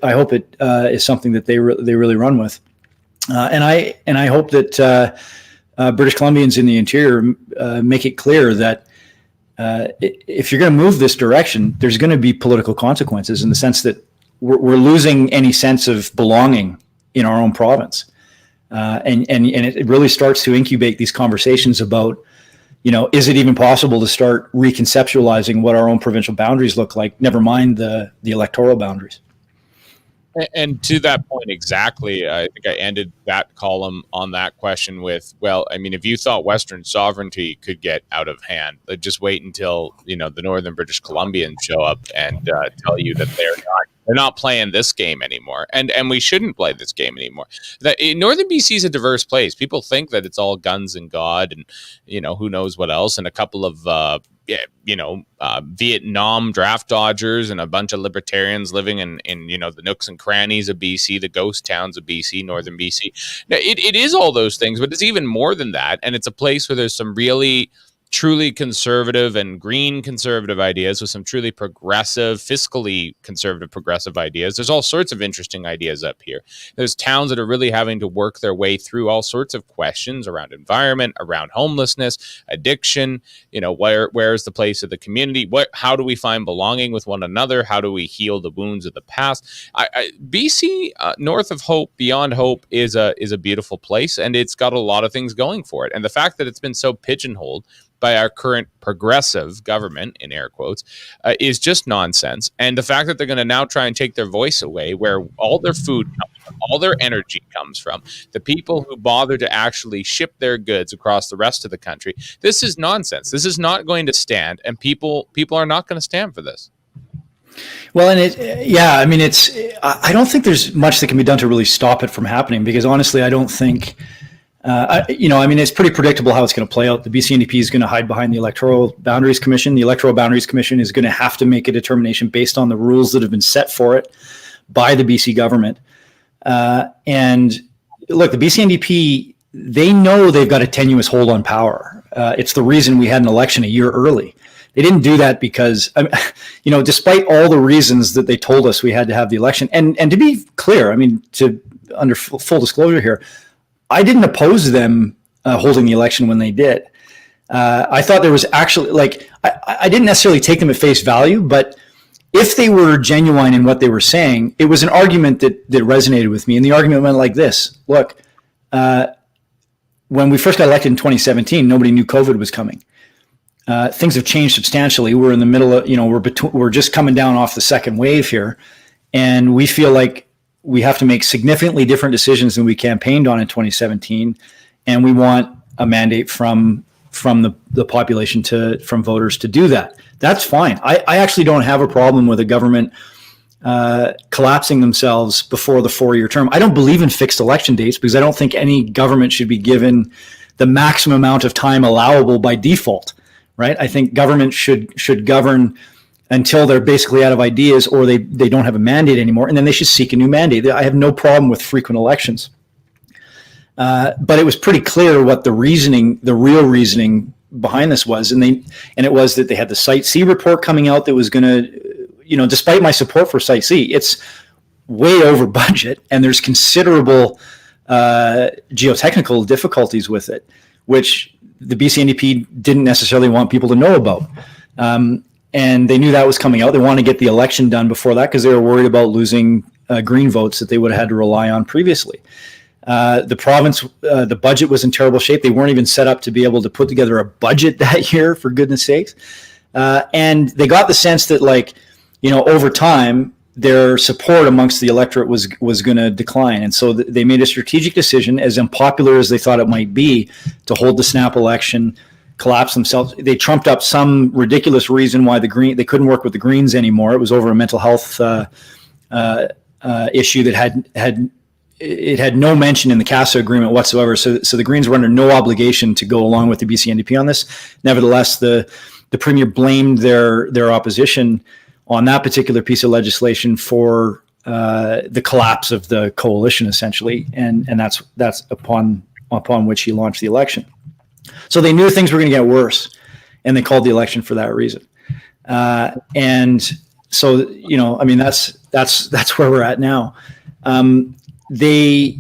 B: is something that they really run with. And I hope that British Columbians in the interior make it clear that if you're going to move this direction, there's going to be political consequences in the sense that we're losing any sense of belonging in our own province. And it really starts to incubate these conversations about, is it even possible to start reconceptualizing what our own provincial boundaries look like, never mind the electoral boundaries.
A: And to that point exactly, I think I ended that column on that question with, well, I mean, if you thought Western sovereignty could get out of hand, just wait until, the Northern British Columbians show up and tell you that they're not playing this game anymore. And we shouldn't play this game anymore. Northern BC is a diverse place. People think that it's all guns and God and, who knows what else, and a couple of, Vietnam draft dodgers and a bunch of libertarians living in the nooks and crannies of BC, the ghost towns of BC, Northern BC. Now, it is all those things, but it's even more than that. And it's a place where there's some really truly conservative and green conservative ideas with some truly progressive, fiscally conservative progressive ideas. There's all sorts of interesting ideas up here. There's towns that are really having to work their way through all sorts of questions around environment, around homelessness, addiction, where's the place of the community? How do we find belonging with one another? How do we heal the wounds of the past? BC, north of hope, beyond hope, is a beautiful place, and it's got a lot of things going for it. And the fact that it's been so pigeonholed by our current progressive government, in air quotes, is just nonsense. And the fact that they're going to now try and take their voice away, where all their food comes from, all their energy comes from, the people who bother to actually ship their goods across the rest of the country, this is nonsense. This is not going to stand, and people are not going to stand for this.
B: Well, and I don't think there's much that can be done to really stop it from happening, because honestly, I don't think, it's pretty predictable how it's going to play out. The BCNDP is going to hide behind the Electoral Boundaries Commission. The Electoral Boundaries Commission is going to have to make a determination based on the rules that have been set for it by the BC government. And look, the BCNDP, they know they've got a tenuous hold on power. It's the reason we had an election a year early. They didn't do that because, despite all the reasons that they told us we had to have the election, and to be clear, under full disclosure here, I didn't oppose them holding the election when they did. I thought there was actually, I didn't necessarily take them at face value, but if they were genuine in what they were saying, it was an argument that resonated with me. And the argument went like this: look, when we first got elected in 2017, nobody knew COVID was coming. Things have changed substantially. We're in the middle of, we're just coming down off the second wave here, and we feel like we have to make significantly different decisions than we campaigned on in 2017, and we want a mandate from the population from voters to do that. That's fine. I actually don't have a problem with a government collapsing themselves before the 4-year term. I don't believe in fixed election dates because I don't think any government should be given the maximum amount of time allowable by default. Right? I think government should govern until they're basically out of ideas or they don't have a mandate anymore, and then they should seek a new mandate. I have no problem with frequent elections. But it was pretty clear what the real reasoning behind this was, and it was that they had the Site C report coming out that was going to, despite my support for Site C, it's way over budget, and there's considerable geotechnical difficulties with it, which the BCNDP didn't necessarily want people to know about. and they knew that was coming out. They wanted to get the election done before that because they were worried about losing Green votes that they would have had to rely on previously. The province, the budget was in terrible shape. They weren't even set up to be able to put together a budget that year, for goodness sakes. And they got the sense that, like, over time, their support amongst the electorate was going to decline. And so they made a strategic decision, as unpopular as they thought it might be, to hold the snap election, collapse themselves. They trumped up some ridiculous reason why they couldn't work with the Greens anymore. It was over a mental health issue that had no mention in the CASA agreement whatsoever. So the Greens were under no obligation to go along with the BC NDP on this. Nevertheless, the Premier blamed their opposition on that particular piece of legislation for the collapse of the coalition, essentially, and that's upon which he launched the election. So they knew things were going to get worse, and they called the election for that reason. And so, I mean, that's where we're at now. They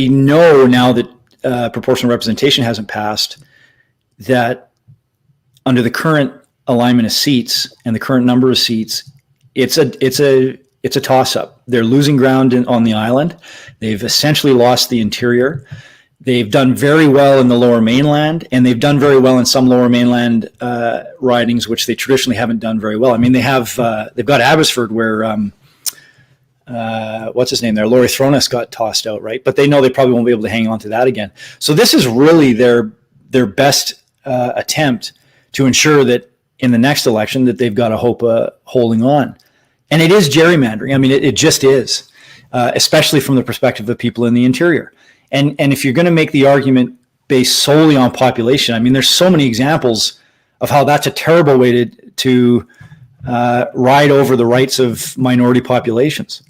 B: know now that proportional representation hasn't passed, that under the current alignment of seats and the current number of seats, it's a toss-up. They're losing ground on the island. They've essentially lost the interior. They've done very well in the Lower Mainland, and they've done very well in some Lower Mainland ridings, which they traditionally haven't done very well. I mean, they've got Abbotsford, where what's his name there, Laurie Thrones got tossed out, right? But they know they probably won't be able to hang on to that again. So this is really their best attempt to ensure that in the next election that they've got a hope of holding on. And it is gerrymandering. I mean, it just is, especially from the perspective of people in the interior. And if you're going to make the argument based solely on population, I mean, there's so many examples of how that's a terrible way to ride over the rights of minority populations,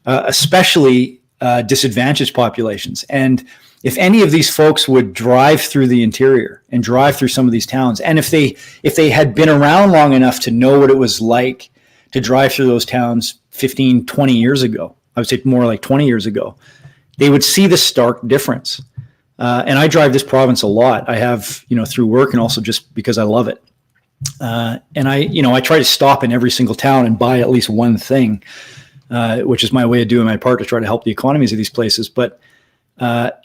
B: especially disadvantaged populations. And if any of these folks would drive through the interior and drive through some of these towns, and if they had been around long enough to know what it was like to drive through those towns 15, 20 years ago, I would say more like 20 years ago, they would see the stark difference. And I drive this province a lot. I have, through work and also just because I love it. And I try to stop in every single town and buy at least one thing, which is my way of doing my part to try to help the economies of these places. But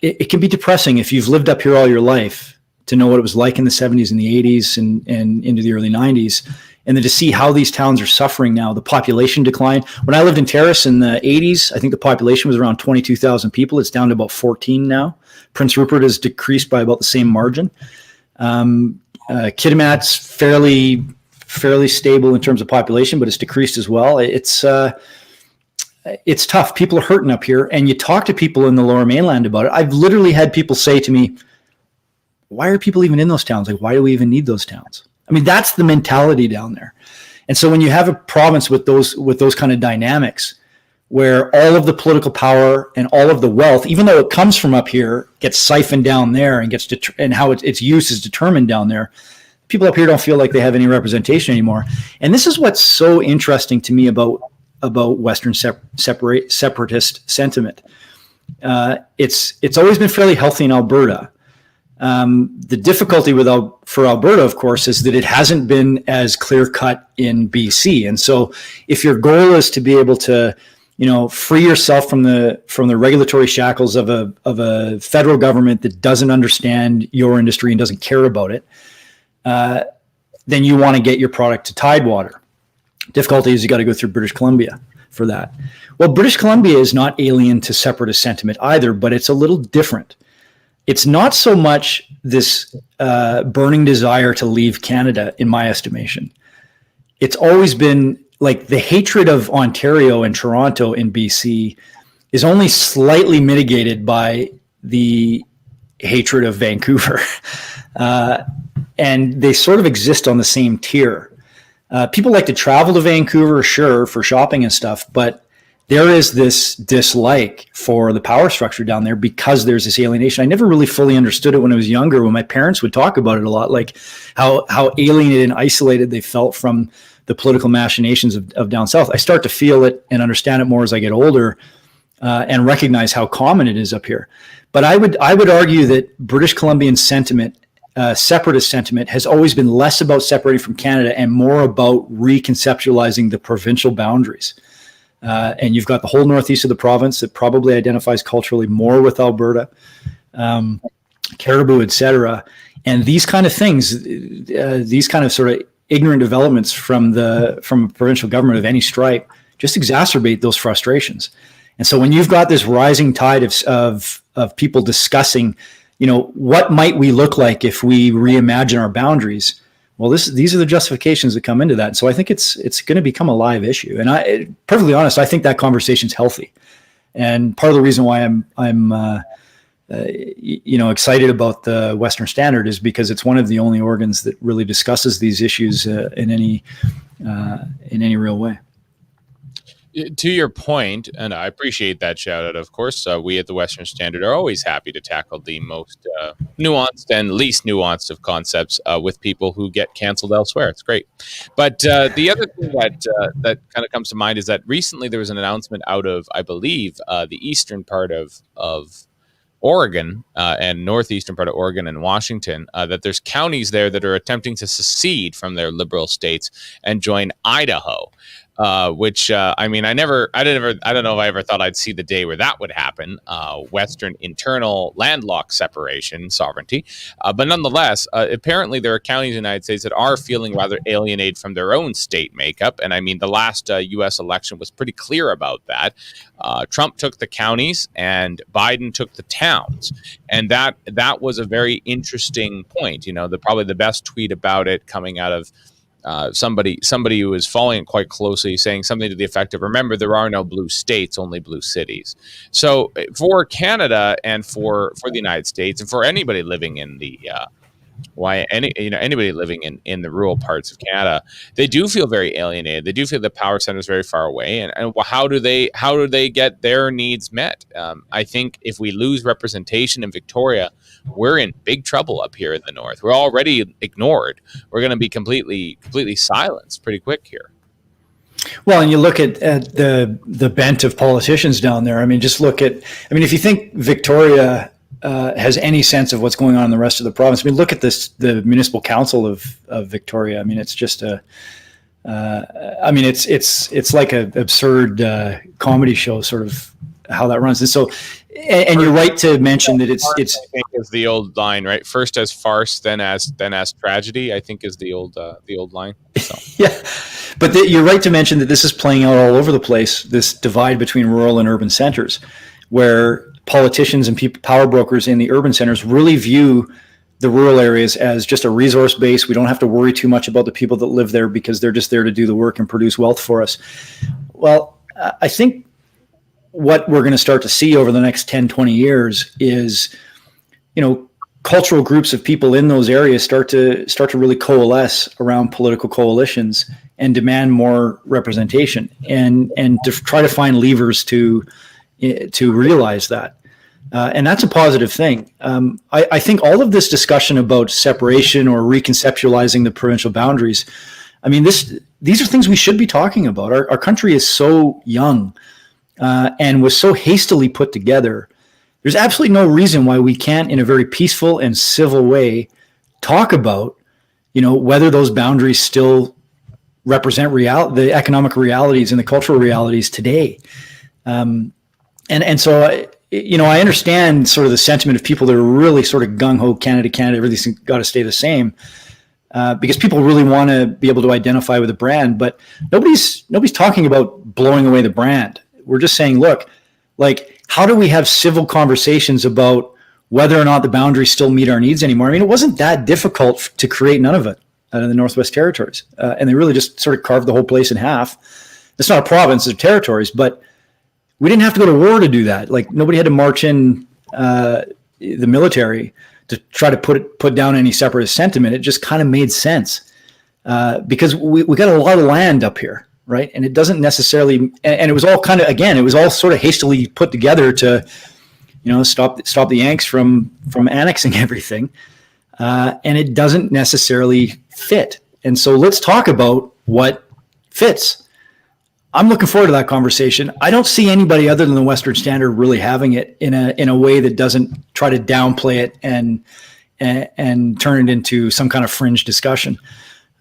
B: it can be depressing if you've lived up here all your life to know what it was like in the 70s and the 80s and into the early 90s, and then to see how these towns are suffering now, the population decline. When I lived in Terrace in the 80s, I think the population was around 22,000 people. It's down to about 14 now. Prince Rupert has decreased by about the same margin. Kitimat's fairly stable in terms of population, but it's decreased as well. It's tough. People are hurting up here, and you talk to people in the Lower Mainland about it. I've literally had people say to me, why are people even in those towns? Like, why do we even need those towns? I mean, that's the mentality down there. And so when you have a province with those kind of dynamics, where all of the political power and all of the wealth, even though it comes from up here, gets siphoned down there and and how its use is determined down there, people up here don't feel like they have any representation anymore. And this is what's so interesting to me about Western separatist sentiment. It's always been fairly healthy in Alberta. The difficulty for Alberta, of course, is that it hasn't been as clear cut in BC. And so if your goal is to be able to, free yourself from the regulatory shackles of a federal government that doesn't understand your industry and doesn't care about it, then you want to get your product to Tidewater. Difficulty is you got to go through British Columbia for that. Well, British Columbia is not alien to separatist sentiment either, but it's a little different. It's not so much this burning desire to leave Canada, in my estimation. It's always been like the hatred of Ontario and Toronto in BC is only slightly mitigated by the hatred of Vancouver. And they sort of exist on the same tier. People like to travel to Vancouver, sure, for shopping and stuff, but there is this dislike for the power structure down there because there's this alienation. I never really fully understood it when I was younger, when my parents would talk about it a lot, like how alienated and isolated they felt from the political machinations of down south. I start to feel it and understand it more as I get older and recognize how common it is up here. But I would argue that British Columbian sentiment separatist sentiment has always been less about separating from Canada and more about reconceptualizing the provincial boundaries. And you've got the whole northeast of the province that probably identifies culturally more with Alberta, Caribou, etc. And these kind of things, these kind of sort of ignorant developments from a provincial government of any stripe just exacerbate those frustrations. And so when you've got this rising tide of people discussing, what might we look like if we reimagine our boundaries? Well, these are the justifications that come into that. And so I think it's going to become a live issue. And perfectly honest, I think that conversation's healthy. And part of the reason why I'm excited about the Western Standard is because it's one of the only organs that really discusses these issues in any real way.
A: To your point, and I appreciate that shout out, of course, we at the Western Standard are always happy to tackle the most nuanced and least nuanced of concepts with people who get canceled elsewhere. It's great. But the other thing that kind of comes to mind is that recently there was an announcement out of, I believe, the eastern part of Oregon and northeastern part of Oregon and Washington, that there's counties there that are attempting to secede from their liberal states and join Idaho. Which I don't know if I ever thought I'd see the day where that would happen. Western internal landlocked separation sovereignty, but nonetheless, apparently there are counties in the United States that are feeling rather alienated from their own state makeup. And I mean, the last U.S. election was pretty clear about that. Trump took the counties and Biden took the towns, and that was a very interesting point. Probably the best tweet about it coming out of somebody who was following it quite closely, saying something to the effect of, remember, there are no blue states, only blue cities. So for Canada and for the United States and for anybody living in the anybody living in the rural parts of Canada, they do feel very alienated. They do feel the power center is very far away. And how do they get their needs met? I think if we lose representation in Victoria, we're in big trouble up here in the north. We're already ignored. We're going to be completely silenced pretty quick here.
B: Well, and you look at the bent of politicians down there. I mean, if you think Victoria has any sense of what's going on in the rest of the province, I mean, look at the municipal council of Victoria. I mean, it's just it's like an absurd comedy show, sort of how that runs. And so, and you're right to mention that it's
A: I think is the old line, right? First as farce, then as tragedy, I think is the old line. So.
B: Yeah, but you're right to mention that this is playing out all over the place, this divide between rural and urban centers, where politicians and power brokers in the urban centers really view the rural areas as just a resource base. We don't have to worry too much about the people that live there because they're just there to do the work and produce wealth for us. Well, I think what we're going to start to see over the next 10, 20 years is, cultural groups of people in those areas start to really coalesce around political coalitions and demand more representation and to try to find levers to realize that. And that's a positive thing. I think all of this discussion about separation or reconceptualizing the provincial boundaries, I mean, these are things we should be talking about. Our country is so young and was so hastily put together. There's absolutely no reason why we can't, in a very peaceful and civil way, talk about, whether those boundaries still represent the economic realities and the cultural realities today. And so, I understand sort of the sentiment of people that are really sort of gung-ho, Canada, everything's got to stay the same, because people really want to be able to identify with a brand. But nobody's talking about blowing away the brand. We're just saying, look, how do we have civil conversations about whether or not the boundaries still meet our needs anymore? I mean, it wasn't that difficult to create none of it out of the Northwest Territories. And they really just sort of carved the whole place in half. It's not a province, it's territories, but we didn't have to go to war to do that. Nobody had to march in the military to try to put down any separatist sentiment. It just kind of made sense because we got a lot of land up here, right? And it doesn't necessarily, and it was all it was all sort of hastily put together to, stop the Yanks from annexing everything. And it doesn't necessarily fit. And so let's talk about what fits. I'm looking forward to that conversation. I don't see anybody other than the Western Standard really having it in a way that doesn't try to downplay it and and turn it into some kind of fringe discussion.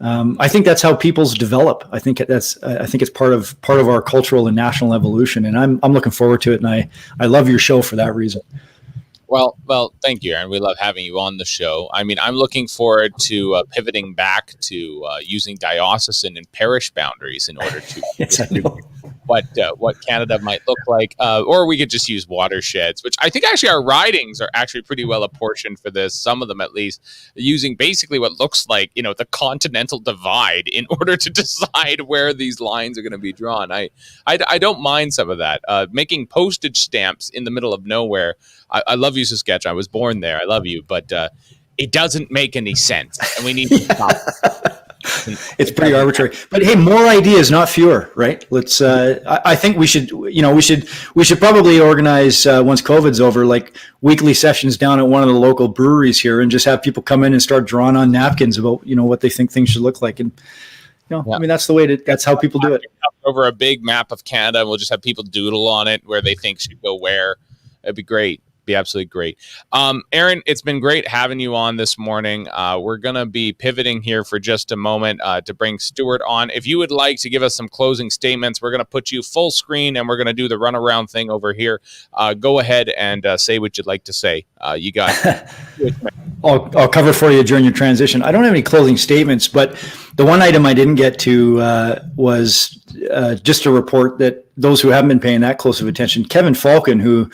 B: I think that's how peoples develop. I think it's part of our cultural and national evolution, and I'm looking forward to it. And I love your show for that reason.
A: Well, thank you, Aaron. We love having you on the show. I mean, I'm looking forward to pivoting back to using diocesan and parish boundaries in order to what Canada might look like, or we could just use watersheds, which I think actually our ridings are actually pretty well apportioned for this. Some of them, at least, using basically what looks like the continental divide in order to decide where these lines are going to be drawn. I don't mind some of that. Making postage stamps in the middle of nowhere. I love you, Saskatchewan. I was born there. I love you, but it doesn't make any sense, and we need to stop.
B: It's pretty arbitrary. But hey, more ideas, not fewer, right? Let's. I think we should. We should probably organize once COVID's over, like weekly sessions down at one of the local breweries here, and just have people come in and start drawing on napkins about what they think things should look like, and I mean that's how people do it.
A: Over a big map of Canada, and we'll just have people doodle on it where they think should go where. It'd be great. Be absolutely great. Aaron, it's been great having you on this morning. We're going to be pivoting here for just a moment to bring Stuart on. If you would like to give us some closing statements, we're going to put you full screen and we're going to do the runaround thing over here. Go ahead and say what you'd like to say. You got it.
B: I'll cover for you during your transition. I don't have any closing statements, but the one item I didn't get to was just a report that those who haven't been paying that close of attention, Kevin Falcon, who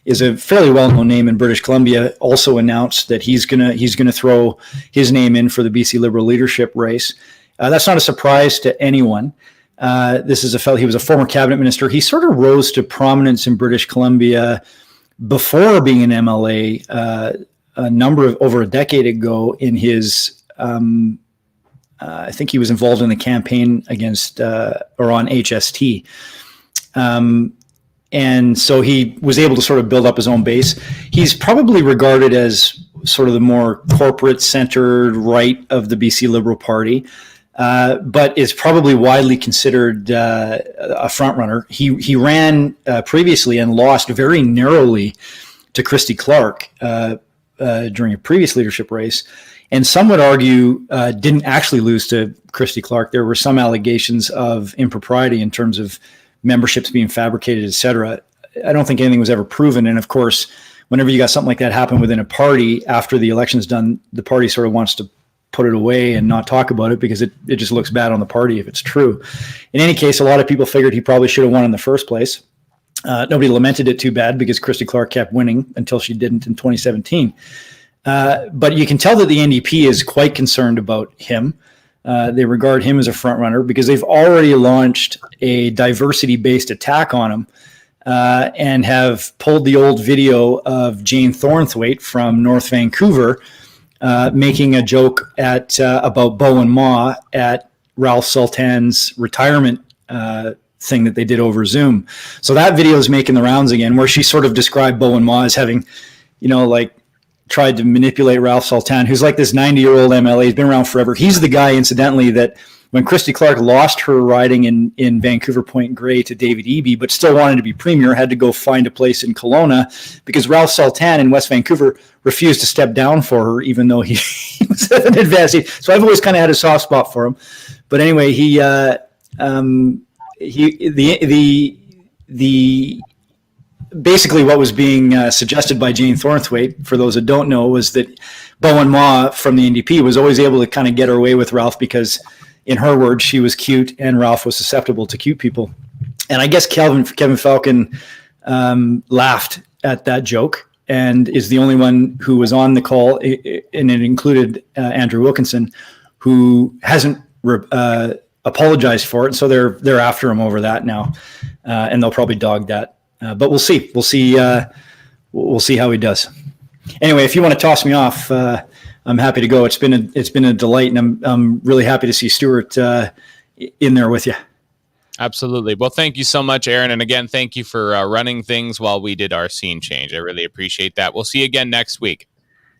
B: is a fairly well-known name in British Columbia, also announced that he's gonna throw his name in for the BC Liberal leadership race. That's not a surprise to anyone. This is a fellow. He was a former cabinet minister. He sort of rose to prominence in British Columbia before being an MLA over a decade ago. In his, I think he was involved in the campaign against or on HST. And so he was able to sort of build up his own base. He's probably regarded as sort of the more corporate-centered right of the BC Liberal Party, but is probably widely considered a frontrunner. He ran previously and lost very narrowly to Christy Clark during a previous leadership race. And some would argue didn't actually lose to Christy Clark. There were some allegations of impropriety in terms of memberships being fabricated, et cetera. I don't think anything was ever proven. And of course, whenever you got something like that happen within a party, after the election's done, the party sort of wants to put it away and not talk about it because it just looks bad on the party if it's true. In any case, a lot of people figured he probably should have won in the first place. Nobody lamented it too bad because Christy Clark kept winning until she didn't in 2017. But you can tell that the NDP is quite concerned about him. They regard him as a front runner because they've already launched a diversity-based attack on him and have pulled the old video of Jane Thornthwaite from North Vancouver making a joke about Beau and Ma at Ralph Sultan's retirement thing that they did over Zoom. So that video is making the rounds again, where she sort of described Beau and Ma as having, tried to manipulate Ralph Sultan, who's like this 90-year-old MLA. He's been around forever. He's the guy, incidentally, that when Christy Clark lost her riding in Vancouver Point Grey to David Eby, but still wanted to be premier, had to go find a place in Kelowna because Ralph Sultan in West Vancouver refused to step down for her, even though he was at an advantage. So I've always kind of had a soft spot for him. But anyway, basically what was being suggested by Jane Thornthwaite, for those that don't know, was that Beau and Ma from the NDP was always able to kind of get her way with Ralph because, in her words, she was cute and Ralph was susceptible to cute people. And I guess Kevin Falcon laughed at that joke and is the only one who was on the call, and it included Andrew Wilkinson, who hasn't apologized for it. So they're after him over that now, and they'll probably dog that. But we'll see. We'll see how he does. Anyway, if you want to toss me off, I'm happy to go. It's been a delight, and I'm really happy to see Stuart in there with you.
A: Absolutely. Well, thank you so much, Aaron. And again, thank you for running things while we did our scene change. I really appreciate that. We'll see you again next week.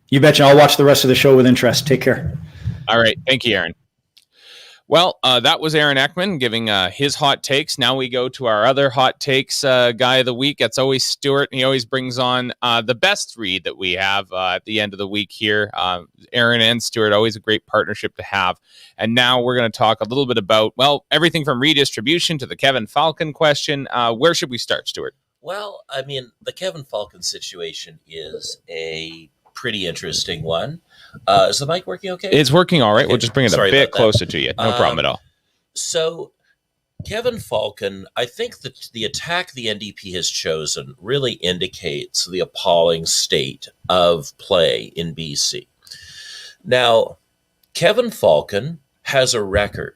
B: You betcha. I'll watch the rest of the show with interest. Take care.
A: All right. Thank you, Aaron. Well, that was Aaron Eckmen giving his hot takes. Now we go to our other hot takes guy of the week. It's always Stuart. He always brings on the best read that we have at the end of the week here. Aaron and Stuart, always a great partnership to have. And now we're going to talk a little bit about, well, everything from redistribution to the Kevin Falcon question. Where should we start, Stuart?
D: Well, I mean, the Kevin Falcon situation is a pretty interesting one. Is the mic working okay?
A: It's working all right.
D: Okay.
A: We'll just bring it a bit closer to you. No problem at all.
D: So Kevin Falcon, I think that the attack the NDP has chosen really indicates the appalling state of play in BC. Now, Kevin Falcon has a record.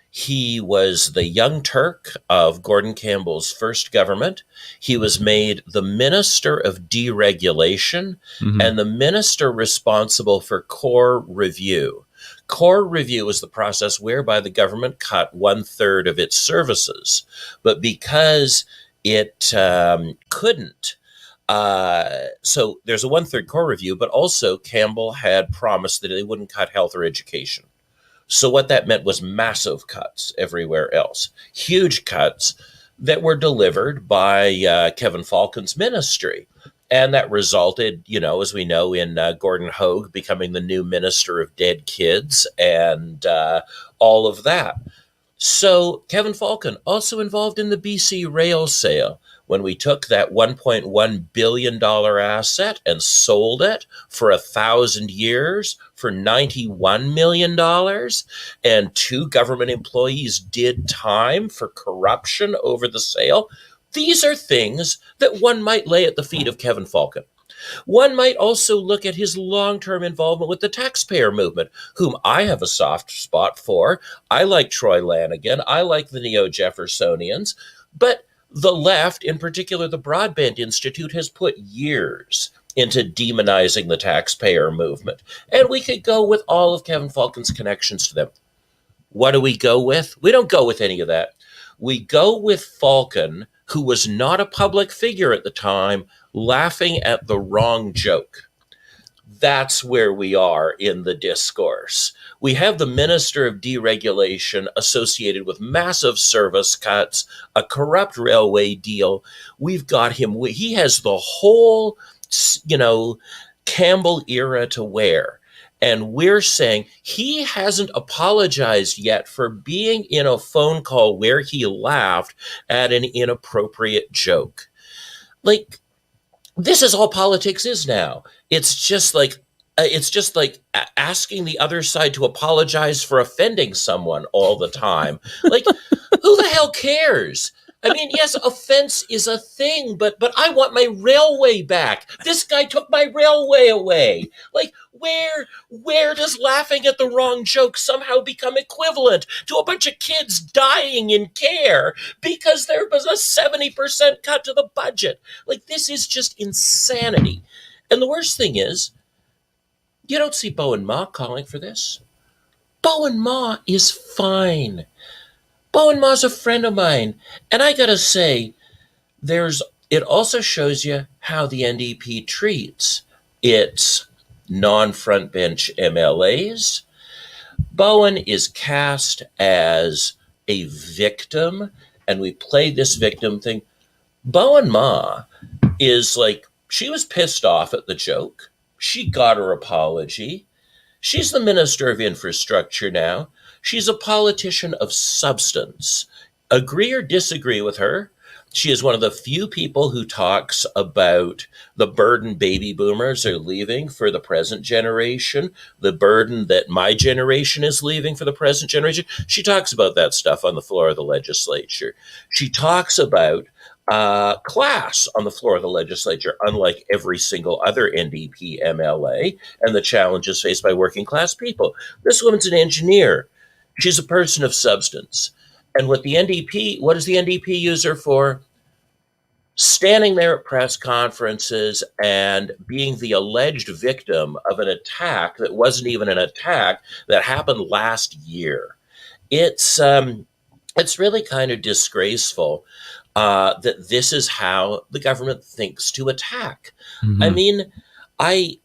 D: He was the Young Turk of Gordon Campbell's first government. He was made the Minister of Deregulation and the minister responsible for core review. Core review is the process whereby the government cut 1/3 of its services. But because it couldn't, so there's a 1/3 core review, but also Campbell had promised that they wouldn't cut health or education. So what that meant was massive cuts everywhere else, huge cuts that were delivered by Kevin Falcon's ministry. And that resulted, as we know, in Gordon Hogue becoming the new Minister of Dead Kids and all of that. So Kevin Falcon also involved in the BC rail sale when we took that $1.1 billion asset and sold it for 1,000 years for $91 million, and 2 government employees did time for corruption over the sale. These are things that one might lay at the feet of Kevin Falcon. One might also look at his long-term involvement with the taxpayer movement, whom I have a soft spot for. I like Troy Lanigan. I like the Neo-Jeffersonians. But the left, in particular the Broadband Institute, has put years into demonizing the taxpayer movement. And we could go with all of Kevin Falcon's connections to them. What do we go with? We don't go with any of that. We go with Falcon, who was not a public figure at the time, laughing at the wrong joke. That's where we are in the discourse. We have the Minister of Deregulation associated with massive service cuts, a corrupt railway deal. We've got him. He has the whole, Campbell era to wear. And we're saying he hasn't apologized yet for being in a phone call where he laughed at an inappropriate joke. Like, this is all politics is now. It's just like asking the other side to apologize for offending someone all the time. Like, who the hell cares? I mean, yes, offense is a thing, but I want my railway back. This guy took my railway away. Like, where does laughing at the wrong joke somehow become equivalent to a bunch of kids dying in care because there was a 70% cut to the budget? Like, this is just insanity. And the worst thing is, you don't see Bowen Ma calling for this. Bowen Ma is fine. Bowen Ma's a friend of mine. And I gotta say, it also shows you how the NDP treats its non-front bench MLAs. Bowen is cast as a victim, and we play this victim thing. Bowen Ma is like, she was pissed off at the joke. She got her apology. She's the Minister of Infrastructure now. She's a politician of substance. Agree or disagree with her, she is one of the few people who talks about the burden baby boomers are leaving for the present generation, the burden that my generation is leaving for the present generation. She talks about that stuff on the floor of the legislature. She talks about class on the floor of the legislature, unlike every single other NDP MLA, and the challenges faced by working class people. This woman's an engineer. She's a person of substance. And what does the NDP use her for? Standing there at press conferences and being the alleged victim of an attack that wasn't even an attack that happened last year. It's really kind of disgraceful that this is how the government thinks to attack. I mean, I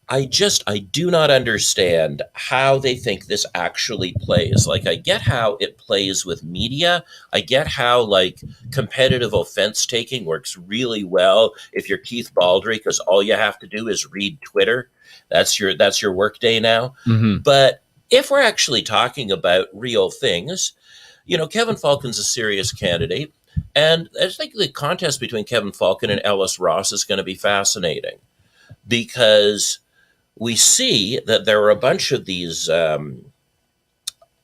D: do not understand how they think this actually plays. Like, I get how it plays with media. I get how, like, competitive offense taking works really well if you're Keith Baldry, because all you have to do is read Twitter. That's your work day now.
A: Mm-hmm.
D: But if we're actually talking about real things, Kevin Falcon's a serious candidate. And I think the contest between Kevin Falcon and Ellis Ross is going to be fascinating, because we see that there are a bunch of these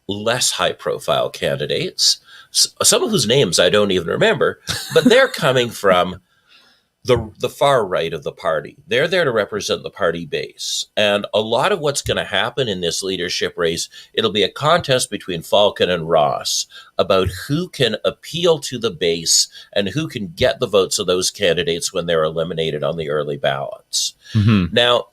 D: less high-profile candidates, some of whose names I don't even remember, but they're coming from the far right of the party. They're there to represent the party base. And a lot of what's going to happen in this leadership race, it'll be a contest between Falcon and Ross about who can appeal to the base and who can get the votes of those candidates when they're eliminated on the early ballots.
A: Mm-hmm.
D: Now,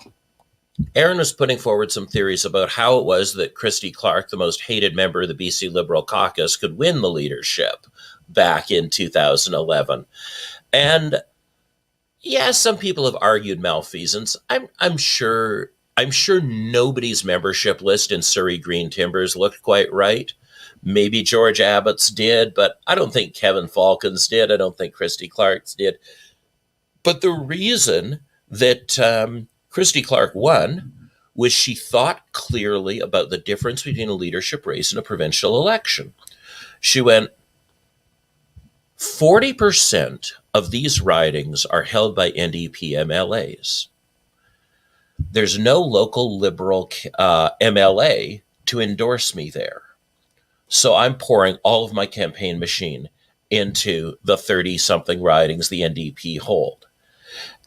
D: Aaron was putting forward some theories about how it was that Christy Clark, the most hated member of the BC Liberal caucus, could win the leadership back in 2011. And yeah, some people have argued malfeasance. I'm sure nobody's membership list in Surrey Green Timbers looked quite right. Maybe George Abbott's did, but I don't think Kevin Falcon's did. I don't think Christy Clark's did. But the reason that Christy Clark won was she thought clearly about the difference between a leadership race and a provincial election. She went, 40% of these ridings are held by NDP MLAs. There's no local Liberal MLA to endorse me there. So I'm pouring all of my campaign machine into the 30-something ridings the NDP hold.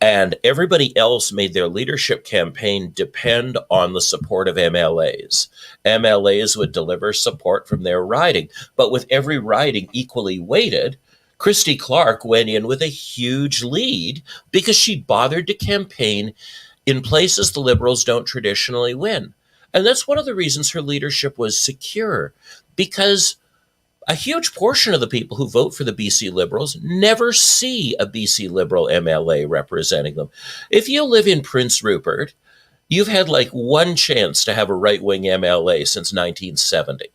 D: And everybody else made their leadership campaign depend on the support of MLAs. MLAs would deliver support from their riding. But with every riding equally weighted, Christy Clark went in with a huge lead because she bothered to campaign in places the Liberals don't traditionally win. And that's one of the reasons her leadership was secure, because a huge portion of the people who vote for the BC Liberals never see a BC Liberal MLA representing them. If you live in Prince Rupert, you've had like one chance to have a right-wing MLA since 1970.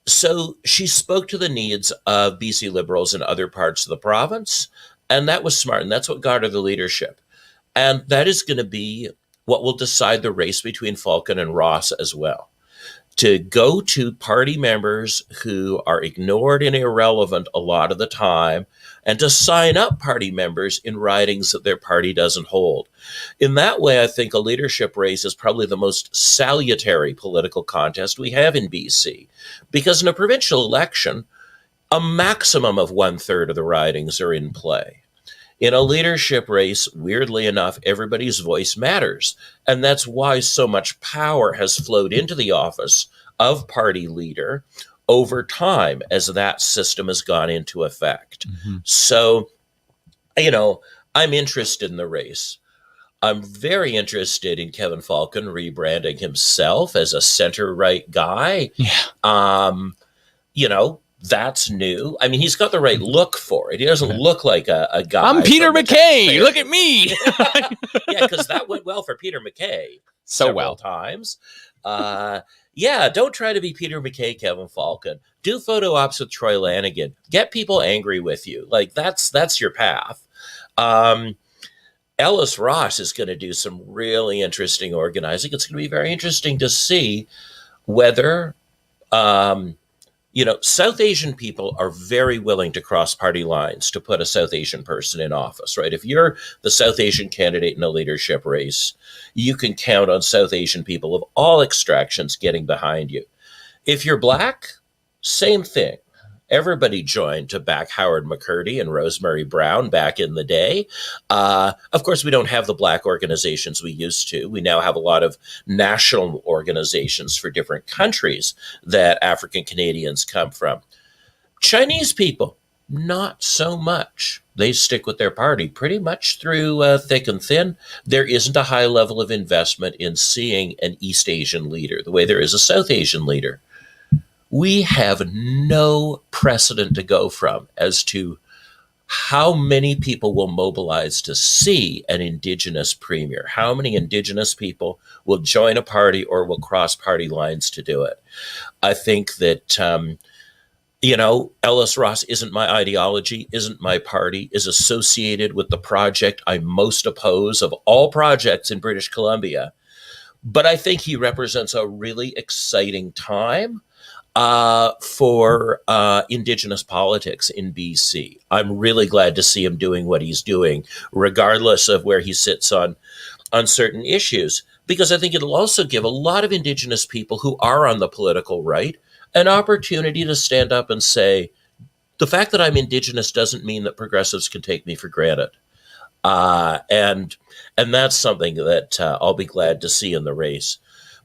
D: So she spoke to the needs of BC Liberals in other parts of the province, and that was smart, and that's what got her the leadership. And that is going to be what will decide the race between Falcon and Ross as well. To go to party members who are ignored and irrelevant a lot of the time, and to sign up party members in ridings that their party doesn't hold. In that way, I think a leadership race is probably the most salutary political contest we have in BC, because in a provincial election, a maximum of 1/3 of the ridings are in play. In a leadership race, weirdly enough, everybody's voice matters. And that's why so much power has flowed into the office of party leader over time as that system has gone into effect. Mm-hmm. So, I'm interested in the race. I'm very interested in Kevin Falcon rebranding himself as a center-right guy.
A: Yeah.
D: That's new. I mean, he's got the right look for it. He doesn't look like a guy.
A: I'm Peter MacKay. Look at me.
D: Yeah, because that went well for Peter MacKay
A: several
D: times. Don't try to be Peter MacKay, Kevin Falcon. Do photo ops with Troy Lanigan. Get people angry with you. Like, that's your path. Ellis Ross is going to do some really interesting organizing. It's going to be very interesting to see whether South Asian people are very willing to cross party lines to put a South Asian person in office, right? If you're the South Asian candidate in a leadership race, you can count on South Asian people of all extractions getting behind you. If you're Black, same thing. Everybody joined to back Howard McCurdy and Rosemary Brown back in the day. Of course, we don't have the Black organizations we used to. We now have a lot of national organizations for different countries that African Canadians come from. Chinese people, not so much. They stick with their party pretty much through thick and thin. There isn't a high level of investment in seeing an East Asian leader the way there is a South Asian leader. We have no precedent to go from as to how many people will mobilize to see an Indigenous premier? How many Indigenous people will join a party or will cross party lines to do it? I think that, Ellis Ross isn't my ideology, isn't my party, is associated with the project I most oppose of all projects in British Columbia. But I think he represents a really exciting time for Indigenous politics in BC. I'm really glad to see him doing what he's doing, regardless of where he sits on certain issues, because I think it'll also give a lot of Indigenous people who are on the political right an opportunity to stand up and say, the fact that I'm Indigenous doesn't mean that progressives can take me for granted. And that's something that I'll be glad to see in the race.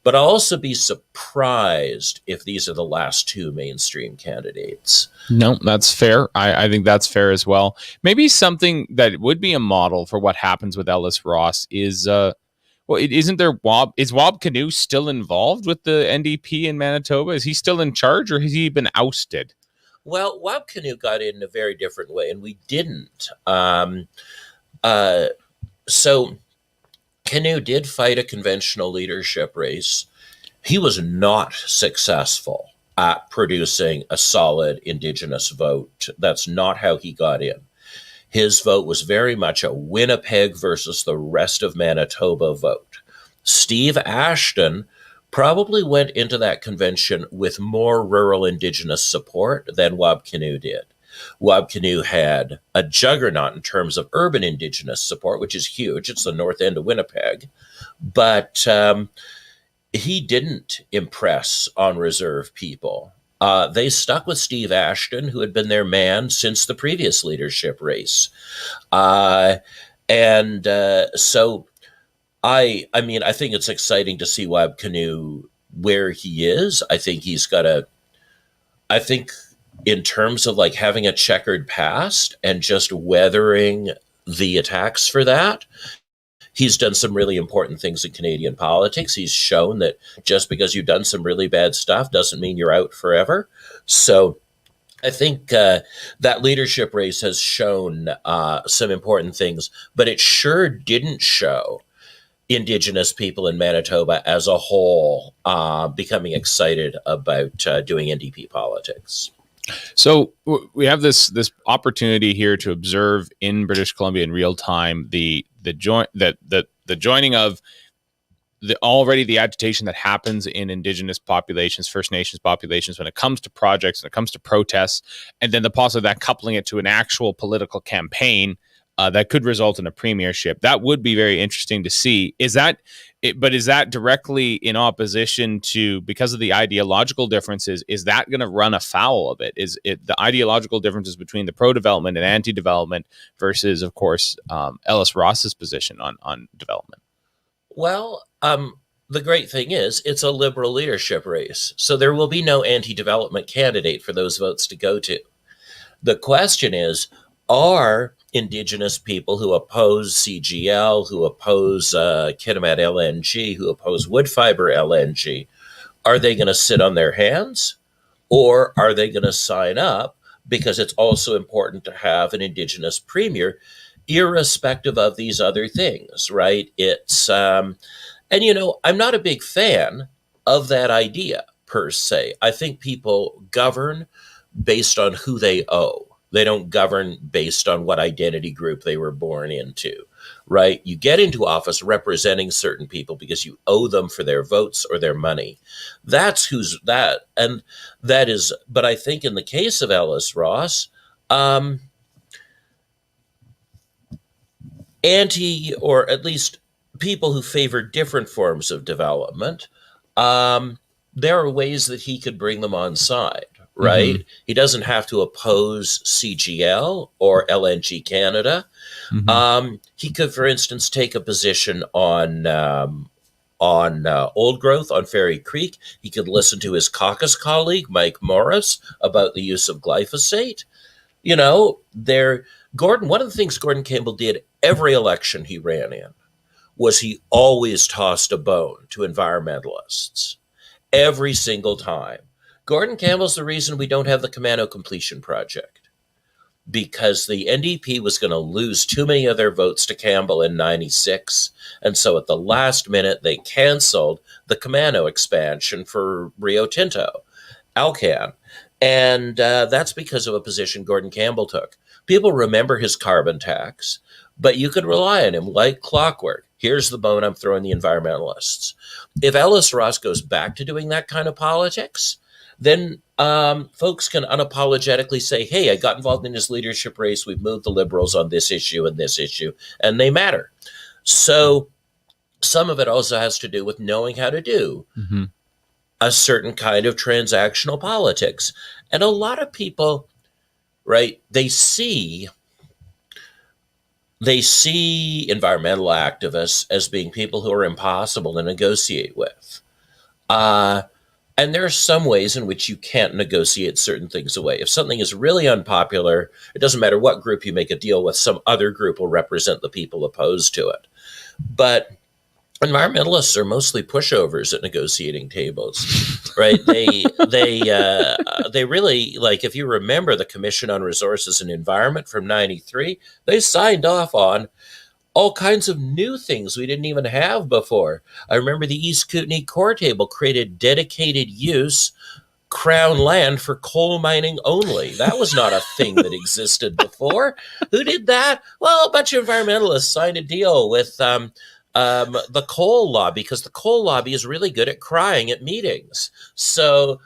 D: But I'll also be surprised if these are the last two mainstream candidates.
A: No, that's fair. I think that's fair as well. Maybe something that would be a model for what happens with Ellis Ross is, isn't there is Wab Kinew still involved with the NDP in Manitoba? Is he still in charge, or has he been ousted?
D: Well, Wab Kinew got in a very different way, and we didn't. So Kinew did fight a conventional leadership race. He was not successful at producing a solid Indigenous vote. That's not how he got in. His vote was very much a Winnipeg versus the rest of Manitoba vote. Steve Ashton probably went into that convention with more rural Indigenous support than Wab Kinew did. Wab Kinew had a juggernaut in terms of urban Indigenous support, which is huge. It's the north end of Winnipeg. But he didn't impress on reserve people. They stuck with Steve Ashton, who had been their man since the previous leadership race. So I think it's exciting to see Wab Kinew where he is. I think in terms of like having a checkered past and just weathering the attacks for that, he's done some really important things in Canadian politics. He's shown that just because you've done some really bad stuff doesn't mean you're out forever. So I think that leadership race has shown some important things, but it sure didn't show Indigenous people in Manitoba as a whole becoming excited about doing NDP politics.
A: So we have this opportunity here to observe in British Columbia in real time the joining of the agitation that happens in Indigenous populations, First Nations populations, when it comes to projects, when it comes to protests, and then the possibility of that coupling it to an actual political campaign that could result in a premiership. That would be very interesting to see. But is that directly in opposition to, because of the ideological differences, is that going to run afoul of it? Is it the ideological differences between the pro-development and anti-development versus, of course, Ellis Ross's position on development?
D: Well, the great thing is it's a Liberal leadership race, so there will be no anti-development candidate for those votes to go to. The question is, are Indigenous people who oppose CGL, who oppose Kitimat LNG, who oppose wood fiber LNG, are they going to sit on their hands, or are they going to sign up because it's also important to have an Indigenous premier, irrespective of these other things, right? It's I'm not a big fan of that idea per se. I think people govern based on who they owe. They don't govern based on what identity group they were born into, right? You get into office representing certain people because you owe them for their votes or their money. That's who's that. And that is, but I think in the case of Ellis Ross, or at least people who favor different forms of development, there are ways that he could bring them on side. Right? Mm-hmm. He doesn't have to oppose CGL or LNG Canada. Mm-hmm. He could, for instance, take a position on old growth on Fairy Creek. He could listen to his caucus colleague, Mike Morris, about the use of glyphosate. Gordon, one of the things Gordon Campbell did every election he ran in was he always tossed a bone to environmentalists every single time. Gordon Campbell's the reason we don't have the Camano completion project. because the NDP was going to lose too many of their votes to Campbell in 96. And so at the last minute, they canceled the Camano expansion for Rio Tinto, Alcan. And that's because of a position Gordon Campbell took. People remember his carbon tax, but you could rely on him like clockwork. Here's the bone I'm throwing the environmentalists. If Ellis Ross goes back to doing that kind of politics, then folks can unapologetically say, hey, I got involved in this leadership race. We've moved the Liberals on this issue, and they matter. So some of it also has to do with knowing how to do a certain kind of transactional politics. And a lot of people, right, they see environmental activists as being people who are impossible to negotiate with. And there are some ways in which you can't negotiate certain things away. If something is really unpopular, it doesn't matter what group you make a deal with, some other group will represent the people opposed to it. But environmentalists are mostly pushovers at negotiating tables, right? They really, like, if you remember the Commission on Resources and Environment from 93, they signed off on all kinds of new things we didn't even have before. I remember the East Kootenay Core Table created dedicated use Crown land for coal mining only. That was not a thing that existed before. Who did that? Well, a bunch of environmentalists signed a deal with the coal lobby, because the coal lobby is really good at crying at meetings. So,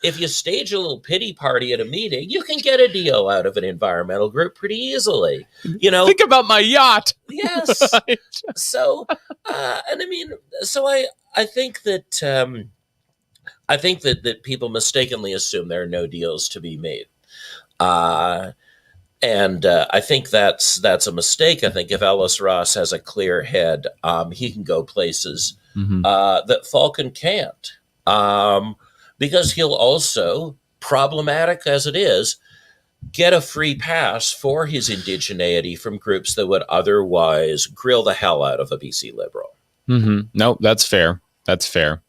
D: if you stage a little pity party at a meeting, you can get a deal out of an environmental group pretty easily.
A: Think about my yacht.
D: Yes.
A: Right.
D: So, and I mean, so I think that that people mistakenly assume there are no deals to be made. And I think that's a mistake. I think if Ellis Ross has a clear head, he can go places that Falcon can't. Because he'll also, problematic as it is, get a free pass for his indigeneity from groups that would otherwise grill the hell out of a BC Liberal.
A: No, that's fair. That's fair.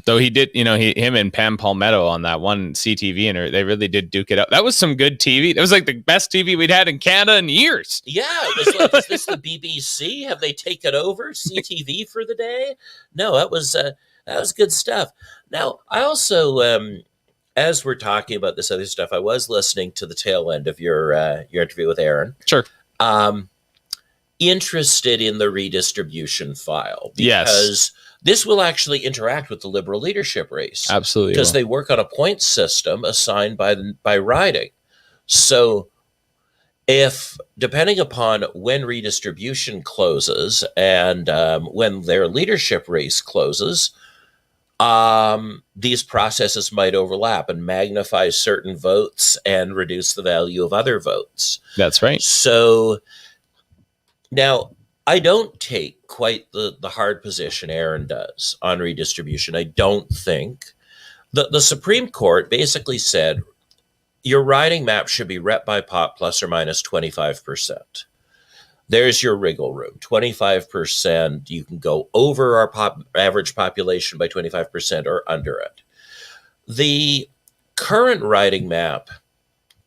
A: Though he did, him and Pam Palmetto on that one CTV, and they really did duke it out. That was some good TV. That was like the best TV we'd had in Canada in years.
D: Yeah, it was like, is this the BBC? Have they taken over CTV for the day? No, that was good stuff. Now, I also, as we're talking about this other stuff, I was listening to the tail end of your interview with Aaron.
A: Sure.
D: Interested in the redistribution file, because
A: Yes.
D: This will actually interact with the Liberal leadership race.
A: Absolutely.
D: Because they work on a point system assigned by riding. So if, depending upon when redistribution closes and when their leadership race closes, these processes might overlap and magnify certain votes and reduce the value of other votes.
A: That's right.
D: So now, I don't take quite the hard position Aaron does on redistribution. I don't think. The Supreme Court basically said your riding map should be rep by pop plus or minus 25%. There's your wriggle room, 25%. You can go over our average population by 25% or under it. The current riding map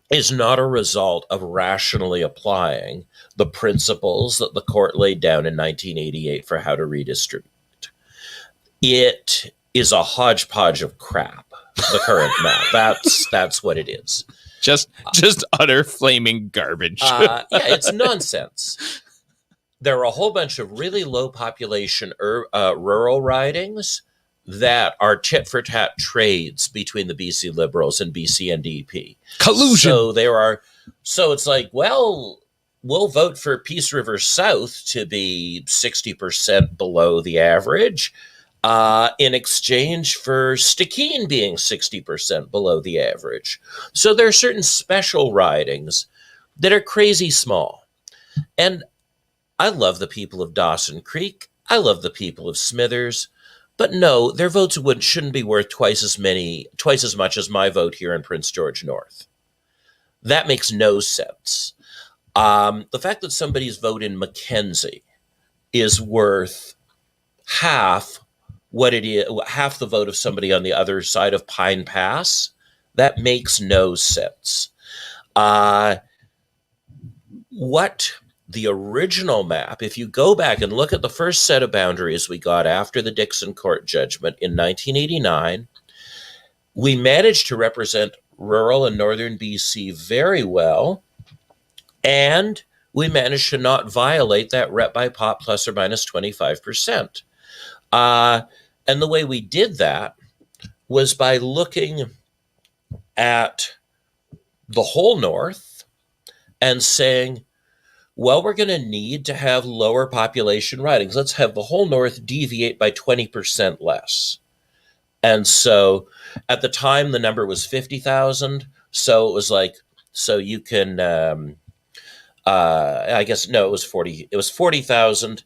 D: is not a result of rationally applying the principles that the court laid down in 1988 for how to redistribute. It is a hodgepodge of crap, the current map. That's what it is.
A: Just utter flaming garbage.
D: Yeah, it's nonsense. There are a whole bunch of really low population rural ridings that are tit for tat trades between the BC Liberals and BC NDP.
A: Collusion.
D: So it's like, well, we'll vote for Peace River South to be 60% below the average in exchange for Stikine being 60% below the average. So there are certain special ridings that are crazy small. And I love the people of Dawson Creek. I love the people of Smithers. But no, their votes shouldn't be worth twice as much as my vote here in Prince George North. That makes no sense. The fact that somebody's vote in Mackenzie is worth half the vote of somebody on the other side of Pine Pass, that makes no sense. what the original map, if you go back and look at the first set of boundaries we got after the Dixon Court judgment in 1989, we managed to represent rural and northern BC very well, and we managed to not violate that rep by pop plus or minus 25%. And the way we did that was by looking at the whole North and saying, well, we're going to need to have lower population ridings. Let's have the whole North deviate by 20% less. And so at the time, the number was 50,000. So it was like, so you can, I guess, no, it was 40,000.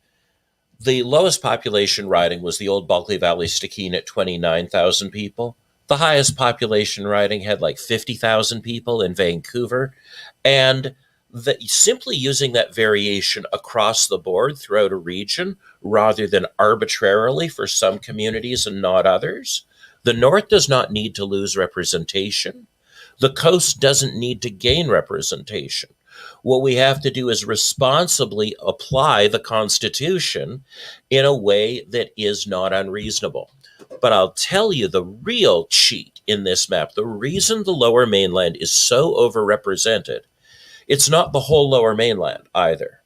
D: The lowest population riding was the old Bulkley Valley Stikine at 29,000 people. The highest population riding had like 50,000 people in Vancouver. And simply using that variation across the board throughout a region rather than arbitrarily for some communities and not others. The North does not need to lose representation. The coast doesn't need to gain representation. What we have to do is responsibly apply the Constitution in a way that is not unreasonable. But I'll tell you the real cheat in this map, the reason the Lower Mainland is so overrepresented, it's not the whole Lower Mainland either.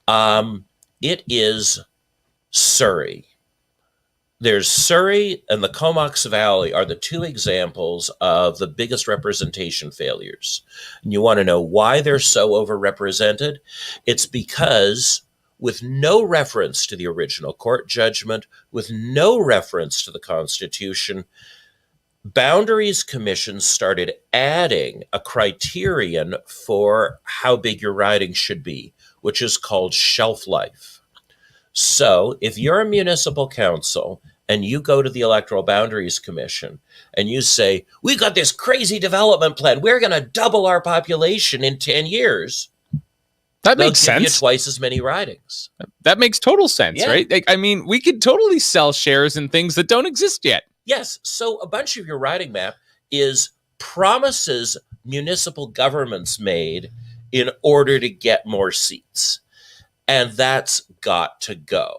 D: It is Surrey. There's Surrey and the Comox Valley are the two examples of the biggest representation failures. And you want to know why they're so overrepresented? It's because with no reference to the original court judgment, with no reference to the Constitution, boundaries commissions started adding a criterion for how big your riding should be, which is called shelf life. So if you're a municipal council and you go to the Electoral Boundaries Commission and you say, we got this crazy development plan, we're going to double our population in 10 years.
A: That makes
D: sense. They'll give you twice as many ridings.
A: That makes total sense, right? Like, I mean, we could totally sell shares in things that don't exist yet.
D: Yes. So a bunch of your riding map is promises municipal governments made in order to get more seats. And that's got to go.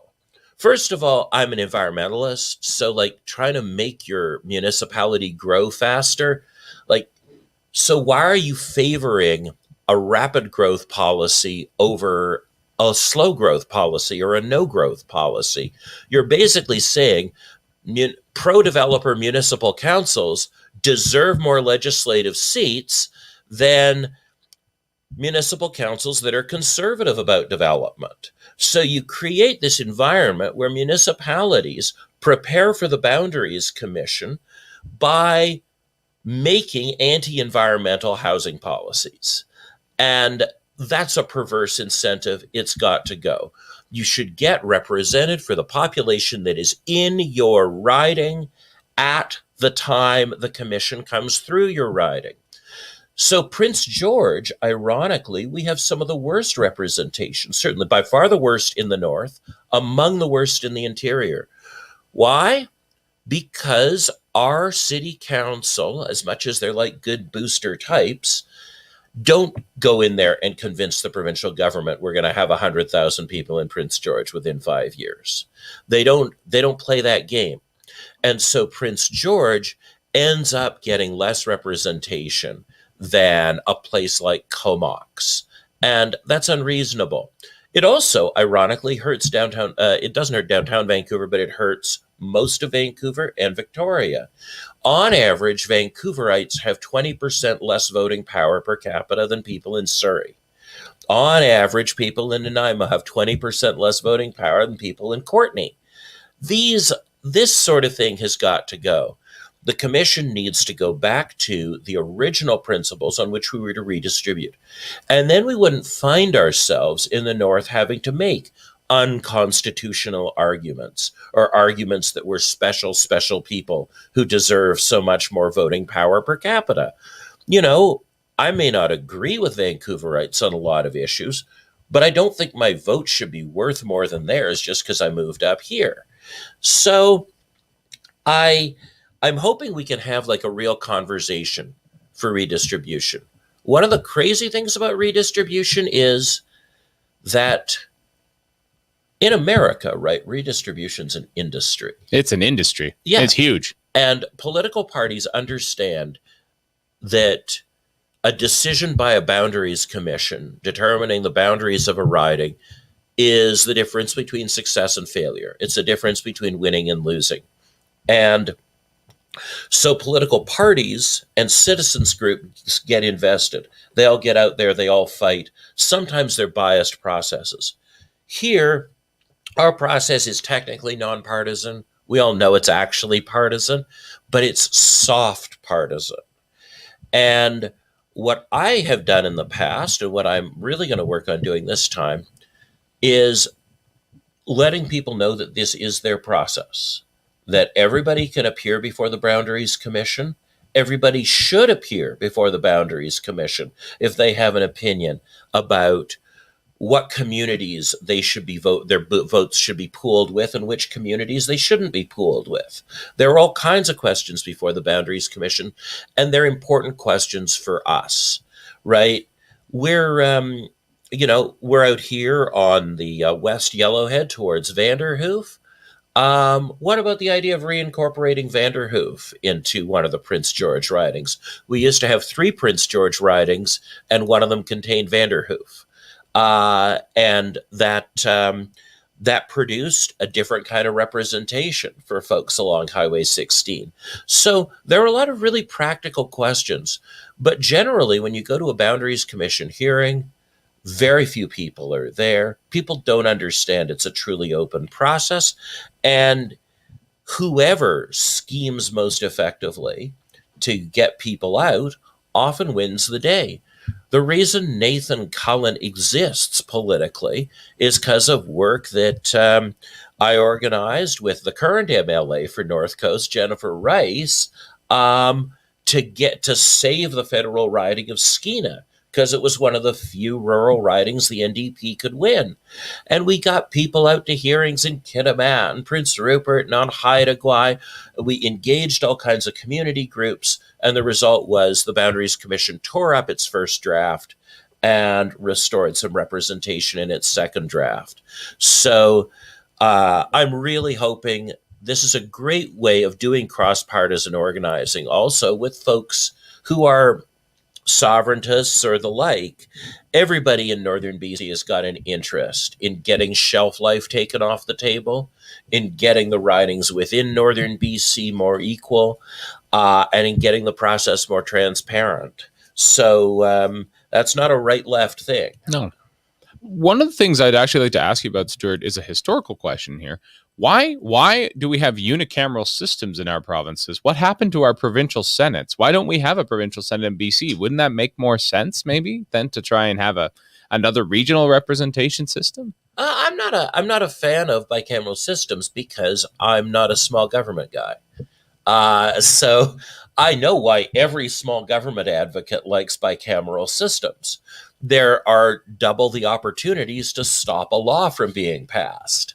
D: First of all, I'm an environmentalist. So like trying to make your municipality grow faster, so why are you favoring a rapid growth policy over a slow growth policy or a no growth policy? You're basically saying pro-developer municipal councils deserve more legislative seats than municipal councils that are conservative about development. So you create this environment where municipalities prepare for the Boundaries Commission by making anti-environmental housing policies. And that's a perverse incentive. It's got to go. You should get represented for the population that is in your riding at the time the commission comes through your riding. So Prince George, ironically, we have some of the worst representation, certainly by far the worst in the north, among the worst in the interior. Why? Because our city council, as much as they're like good booster types, don't go in there and convince the provincial government we're going to have 100,000 people in Prince George within 5 years. They don't play that game. And so Prince George ends up getting less representation than a place like Comox. And that's unreasonable. It also, ironically, hurts downtown. It doesn't hurt downtown Vancouver, but it hurts most of Vancouver and Victoria. On average, Vancouverites have 20% less voting power per capita than people in Surrey. On average, people in Nanaimo have 20% less voting power than people in Courtenay. This sort of thing has got to go. The commission needs to go back to the original principles on which we were to redistribute. And then we wouldn't find ourselves in the north having to make unconstitutional arguments or arguments that we're special people who deserve so much more voting power per capita. You know, I may not agree with Vancouverites on a lot of issues, but I don't think my vote should be worth more than theirs just because I moved up here. So I'm hoping we can have like a real conversation for redistribution. One of the crazy things about redistribution is that in America, right, redistribution's an industry.
A: It's an industry.
D: Yeah.
A: It's huge.
D: And political parties understand that a decision by a boundaries commission determining the boundaries of a riding is the difference between success and failure. It's the difference between winning and losing. And so political parties and citizens groups get invested. They all get out there, they all fight. Sometimes they're biased processes. Here, our process is technically nonpartisan. We all know it's actually partisan, but it's soft partisan. And what I have done in the past, and what I'm really going to work on doing this time, is letting people know that this is their process, that everybody can appear before the Boundaries Commission. Everybody should appear before the Boundaries Commission if they have an opinion about what communities they should be their votes should be pooled with and which communities they shouldn't be pooled with. There are all kinds of questions before the Boundaries Commission, and they're important questions for us, right? We're out here on the West Yellowhead towards Vanderhoof. What about the idea of reincorporating Vanderhoof into one of the Prince George ridings? We used to have 3 Prince George ridings, and one of them contained Vanderhoof. And that produced a different kind of representation for folks along Highway 16. So there are a lot of really practical questions. But generally, when you go to a Boundaries Commission hearing, very few people are there. People don't understand it's a truly open process. And whoever schemes most effectively to get people out often wins the day. The reason Nathan Cullen exists politically is because of work that I organized with the current MLA for North Coast, Jennifer Rice, to save the federal riding of Skeena, because it was one of the few rural ridings the NDP could win. And we got people out to hearings in Kitimat and Prince Rupert and on Haida Gwaii. We engaged all kinds of community groups, and the result was the Boundaries Commission tore up its first draft and restored some representation in its second draft. So I'm really hoping this is a great way of doing cross-partisan organizing, also with folks who are sovereigntists or the like. Everybody in northern BC has got an interest in getting shelf life taken off the table, in getting the ridings within northern BC more equal, and in getting the process more transparent. So that's not a right-left thing.
A: No. One of the things I'd actually like to ask you about, Stuart, is a historical question here. Why do we have unicameral systems in our provinces? What happened to our provincial senates? Why don't we have a provincial senate in BC? Wouldn't that make more sense, maybe, than to try and have another regional representation system?
D: I'm not a fan of bicameral systems because I'm not a small government guy. So I know why every small government advocate likes bicameral systems. There are double the opportunities to stop a law from being passed.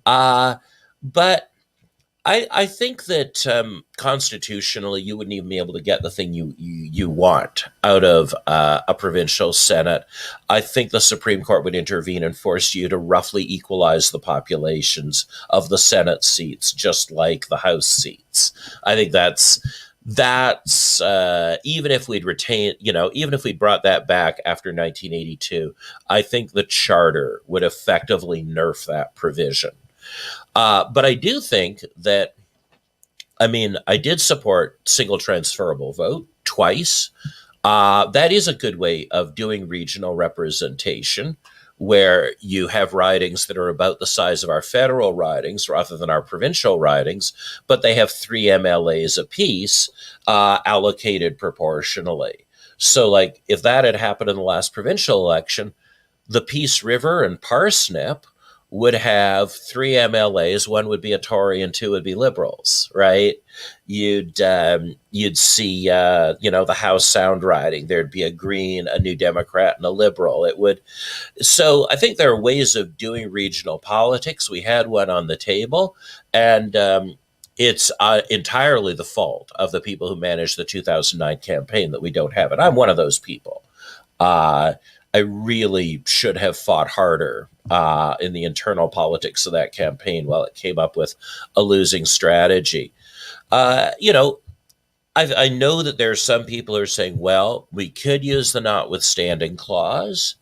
D: But I think that constitutionally, you wouldn't even be able to get the thing you want out of a provincial senate. I think the Supreme Court would intervene and force you to roughly equalize the populations of the Senate seats, just like the House seats. I think that's even if we'd retain, even if we brought that back after 1982, I think the charter would effectively nerf that provision. But I do think that, I did support single transferable vote twice. That is a good way of doing regional representation, where you have ridings that are about the size of our federal ridings rather than our provincial ridings, but they have 3 MLAs apiece, allocated proportionally. So, like, if that had happened in the last provincial election, the Peace River and Parsnip would have 3 MLAs. 1 would be a Tory and 2 would be Liberals, right? You'd see, the House Sound riding. There'd be a Green, a New Democrat, and a Liberal. So I think there are ways of doing regional politics. We had one on the table, and it's entirely the fault of the people who managed the 2009 campaign that we don't have it. I'm one of those people. I really should have fought harder in the internal politics of that campaign while it came up with a losing strategy. You know, I know that there are some people who are saying, well, we could use the notwithstanding clause,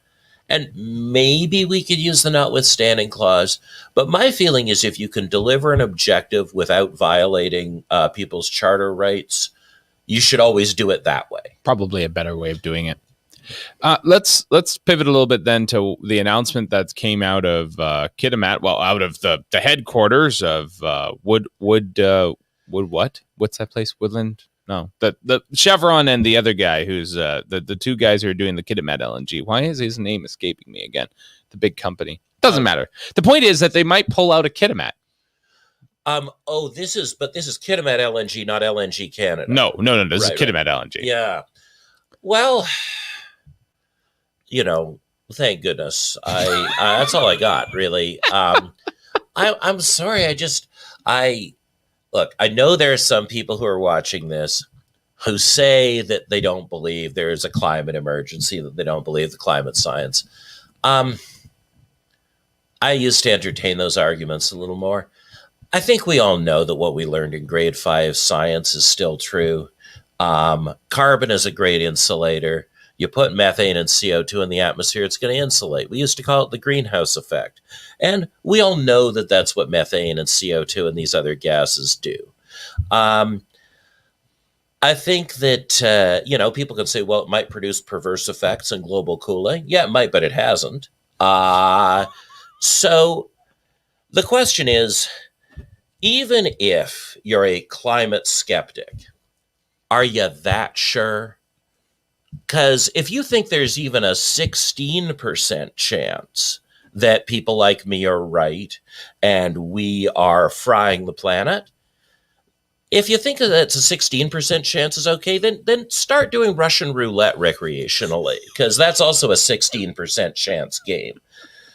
D: and maybe we could use the notwithstanding clause. But my feeling is if you can deliver an objective without violating people's charter rights, you should always do it that way.
A: Probably a better way of doing it. Let's pivot a little bit then to the announcement that came out of Kitimat. Well, out of the headquarters of Wood what? What's that place? Woodland? No, the Chevron and the other guy who's the two guys who are doing the Kitimat LNG. Why is his name escaping me again? The big company. Doesn't matter. The point is that they might pull out a Kitimat.
D: This is Kitimat LNG, not LNG Canada.
A: No. This is Kitimat LNG.
D: Yeah. Well, you know, thank goodness. That's all I got, really. I'm sorry. Look, I know there are some people who are watching this who say that they don't believe there is a climate emergency, that they don't believe the climate science. I used to entertain those arguments a little more. I think we all know that what we learned in grade 5 science is still true. Carbon is a great insulator. You put methane and CO2 in the atmosphere, it's going to insulate. We used to call it the greenhouse effect. And we all know that that's what methane and CO2 and these other gases do. I think that, people can say, well, it might produce perverse effects in global cooling. Yeah, it might, but it hasn't. So the question is, even if you're a climate skeptic, are you that sure? Because if you think there's even a 16% chance that people like me are right and we are frying the planet, if you think that it's a 16% chance is okay, then start doing Russian roulette recreationally, because that's also a 16% chance game.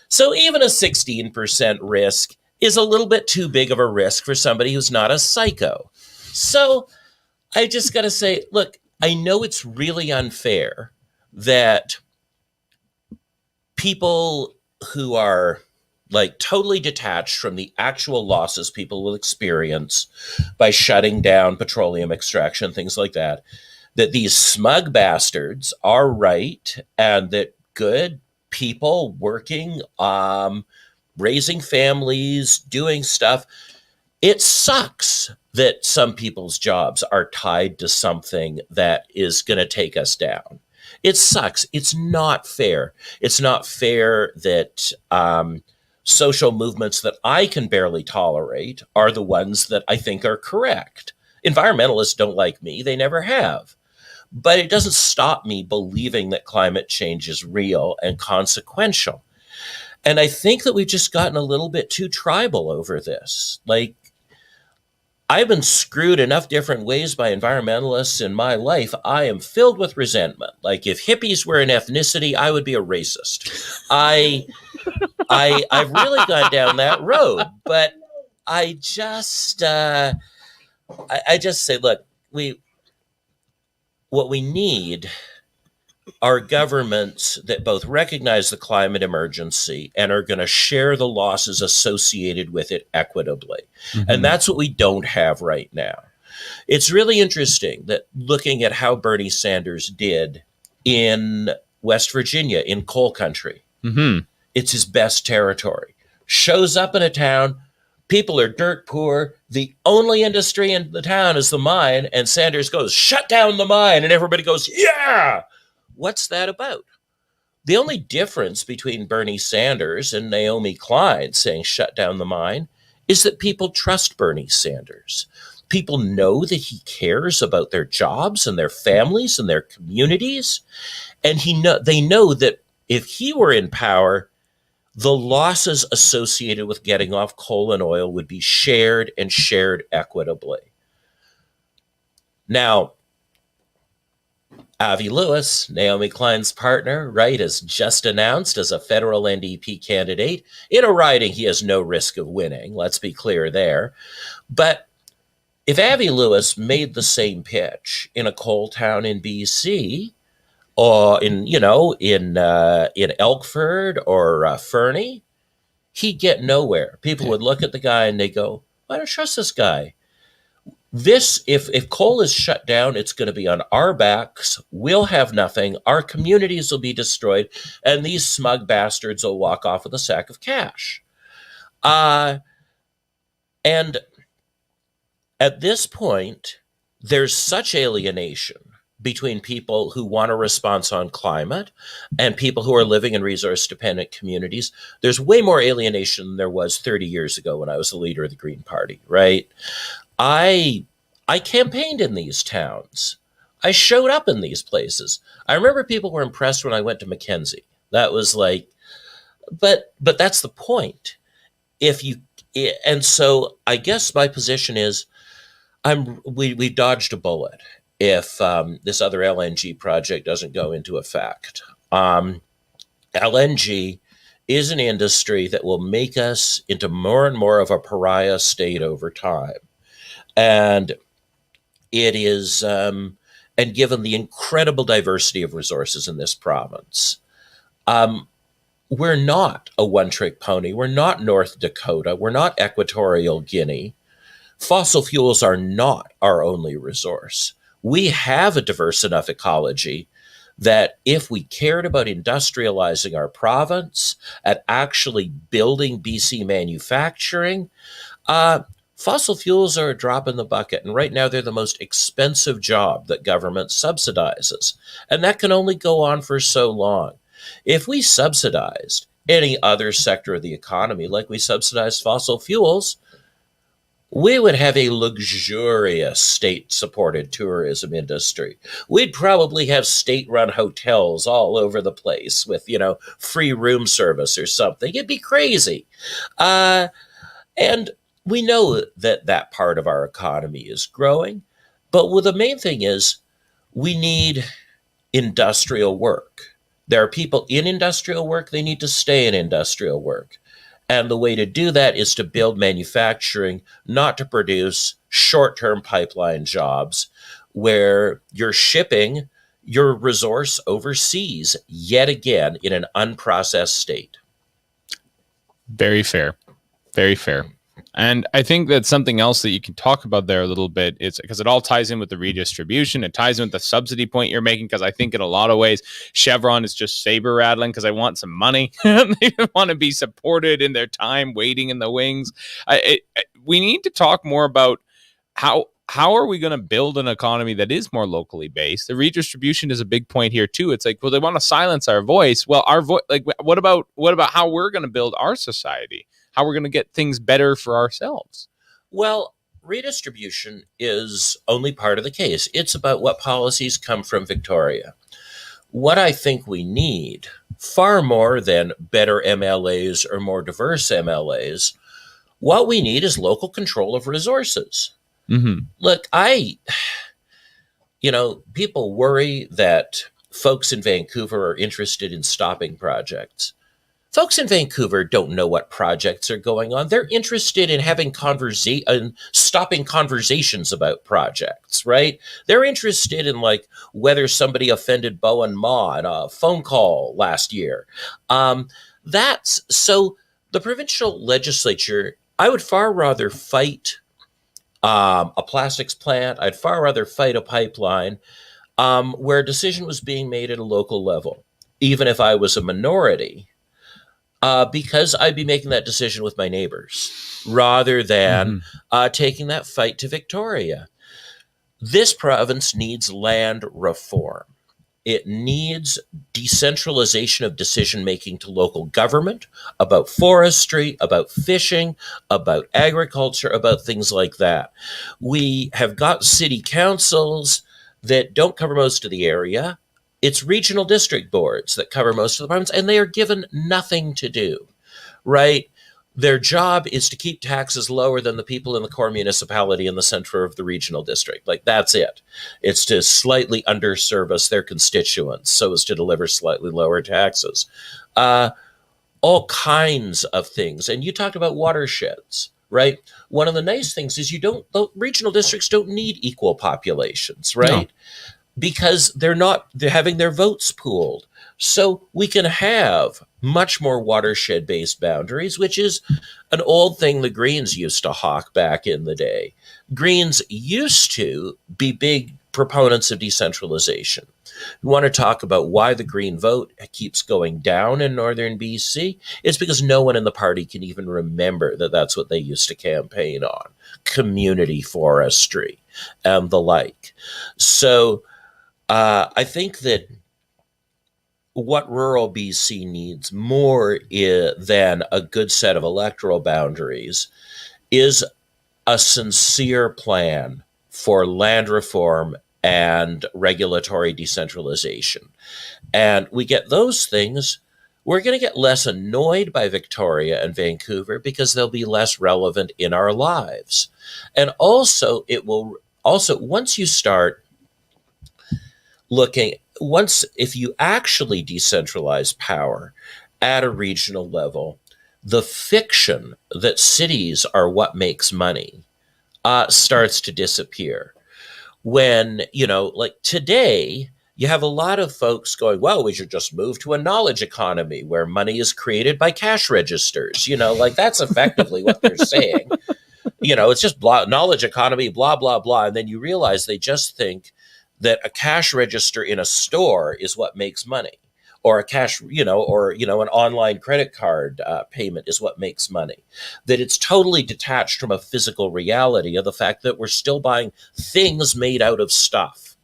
D: So even a 16% risk is a little bit too big of a risk for somebody who's not a psycho. So I just got to say, look, I know it's really unfair that people who are like totally detached from the actual losses people will experience by shutting down petroleum extraction, things like that these smug bastards are right, and that good people working, raising families, doing stuff. It sucks that some people's jobs are tied to something that is going to take us down. It sucks. It's not fair. It's not fair that social movements that I can barely tolerate are the ones that I think are correct. Environmentalists don't like me. They never have. But it doesn't stop me believing that climate change is real and consequential. And I think that we've just gotten a little bit too tribal over this. Like, I've been screwed enough different ways by environmentalists in my life. I am filled with resentment. Like, if hippies were an ethnicity, I would be a racist. I've really gone down that road, but I just say, look, what we need are governments that both recognize the climate emergency and are going to share the losses associated with it equitably. Mm-hmm. And that's what we don't have right now. It's really interesting that looking at how Bernie Sanders did in West Virginia, in coal country, it's his best territory. Shows up in a town, people are dirt poor, the only industry in the town is the mine, and Sanders goes, shut down the mine, and everybody goes, yeah! What's that about? The only difference between Bernie Sanders and Naomi Klein saying shut down the mine is that people trust Bernie Sanders. People know that he cares about their jobs and their families and their communities. And they know that if he were in power, the losses associated with getting off coal and oil would be shared and shared equitably. Now, Avi Lewis, Naomi Klein's partner, right, has just announced as a federal NDP candidate. In a riding, he has no risk of winning. Let's be clear there. But if Avi Lewis made the same pitch in a coal town in BC, or in Elkford or Fernie, he'd get nowhere. People would look at the guy and they go, I don't trust this guy. If coal is shut down, it's going to be on our backs. We'll have nothing. Our communities will be destroyed, and these smug bastards will walk off with a sack of cash. And at this point, there's such alienation between people who want a response on climate and people who are living in resource-dependent communities. There's way more alienation than there was 30 years ago when I was the leader of the Green Party, right? I campaigned in these towns. I showed up in these places. I remember people were impressed when I went to Mackenzie. That was like, but that's the point. And so I guess my position is, we dodged a bullet if this other LNG project doesn't go into effect. LNG is an industry that will make us into more and more of a pariah state over time. And it is, and given the incredible diversity of resources in this province, we're not a one-trick pony. We're not North Dakota. We're not Equatorial Guinea. Fossil fuels are not our only resource. We have a diverse enough ecology that if we cared about industrializing our province and actually building BC manufacturing, fossil fuels are a drop in the bucket. And right now they're the most expensive job that government subsidizes. And that can only go on for so long. If we subsidized any other sector of the economy like we subsidize fossil fuels, we would have a luxurious state-supported tourism industry. We'd probably have state-run hotels all over the place with, free room service or something. It'd be crazy. And we know that part of our economy is growing. But the main thing is we need industrial work. There are people in industrial work. They need to stay in industrial work. And the way to do that is to build manufacturing, not to produce short-term pipeline jobs where you're shipping your resource overseas yet again in an unprocessed state.
A: Very fair. Very fair. And I think that's something else that you can talk about there a little bit. It's because it all ties in with the redistribution. It ties in with the subsidy point you're making, because I think in a lot of ways, Chevron is just saber rattling because I want some money. They want to be supported in their time waiting in the wings. We need to talk more about how are we going to build an economy that is more locally based? The redistribution is a big point here too. It's like, well, they want to silence our voice. Well, our voice, like, what about how we're going to build our society? How we're going to get things better for ourselves?
D: Well, redistribution is only part of the case. It's about what policies come from Victoria. What I think we need, far more than better MLAs or more diverse MLAs, what we need is local control of resources.
A: Mm-hmm.
D: Look, people worry that folks in Vancouver are interested in stopping projects. Folks in Vancouver don't know what projects are going on. They're interested in having stopping conversations about projects, right? They're interested in whether somebody offended Bowen Ma in a phone call last year. So the provincial legislature, I would far rather fight a plastics plant. I'd far rather fight a pipeline where a decision was being made at a local level, even if I was a minority. Because I'd be making that decision with my neighbors rather than taking that fight to Victoria. This province needs land reform. It needs decentralization of decision-making to local government about forestry, about fishing, about agriculture, about things like that. We have got city councils that don't cover most of the area. It's regional district boards that cover most of the province, and they are given nothing to do, right? Their job is to keep taxes lower than the people in the core municipality in the center of the regional district. That's it. It's to slightly underservice their constituents so as to deliver slightly lower taxes. All kinds of things. And you talked about watersheds, right? One of the nice things is the regional districts don't need equal populations, right? because they're having their votes pooled. So we can have much more watershed based boundaries, which is an old thing the Greens used to hawk back in the day. Greens used to be big proponents of decentralization. We want to talk about why the Green vote keeps going down in northern BC. It's because no one in the party can even remember that that's what they used to campaign on: community forestry and the like. So I think that what rural BC needs more than a good set of electoral boundaries is a sincere plan for land reform and regulatory decentralization. And we get those things, we're going to get less annoyed by Victoria and Vancouver because they'll be less relevant in our lives. And also, once you start if you actually decentralize power at a regional level, the fiction that cities are what makes money starts to disappear. When, like today, you have a lot of folks going, well, we should just move to a knowledge economy where money is created by cash registers. Like that's effectively what they're saying. It's just knowledge economy, blah, blah, blah. And then you realize they just think that a cash register in a store is what makes money, or an online credit card payment is what makes money. That it's totally detached from a physical reality of the fact that we're still buying things made out of stuff.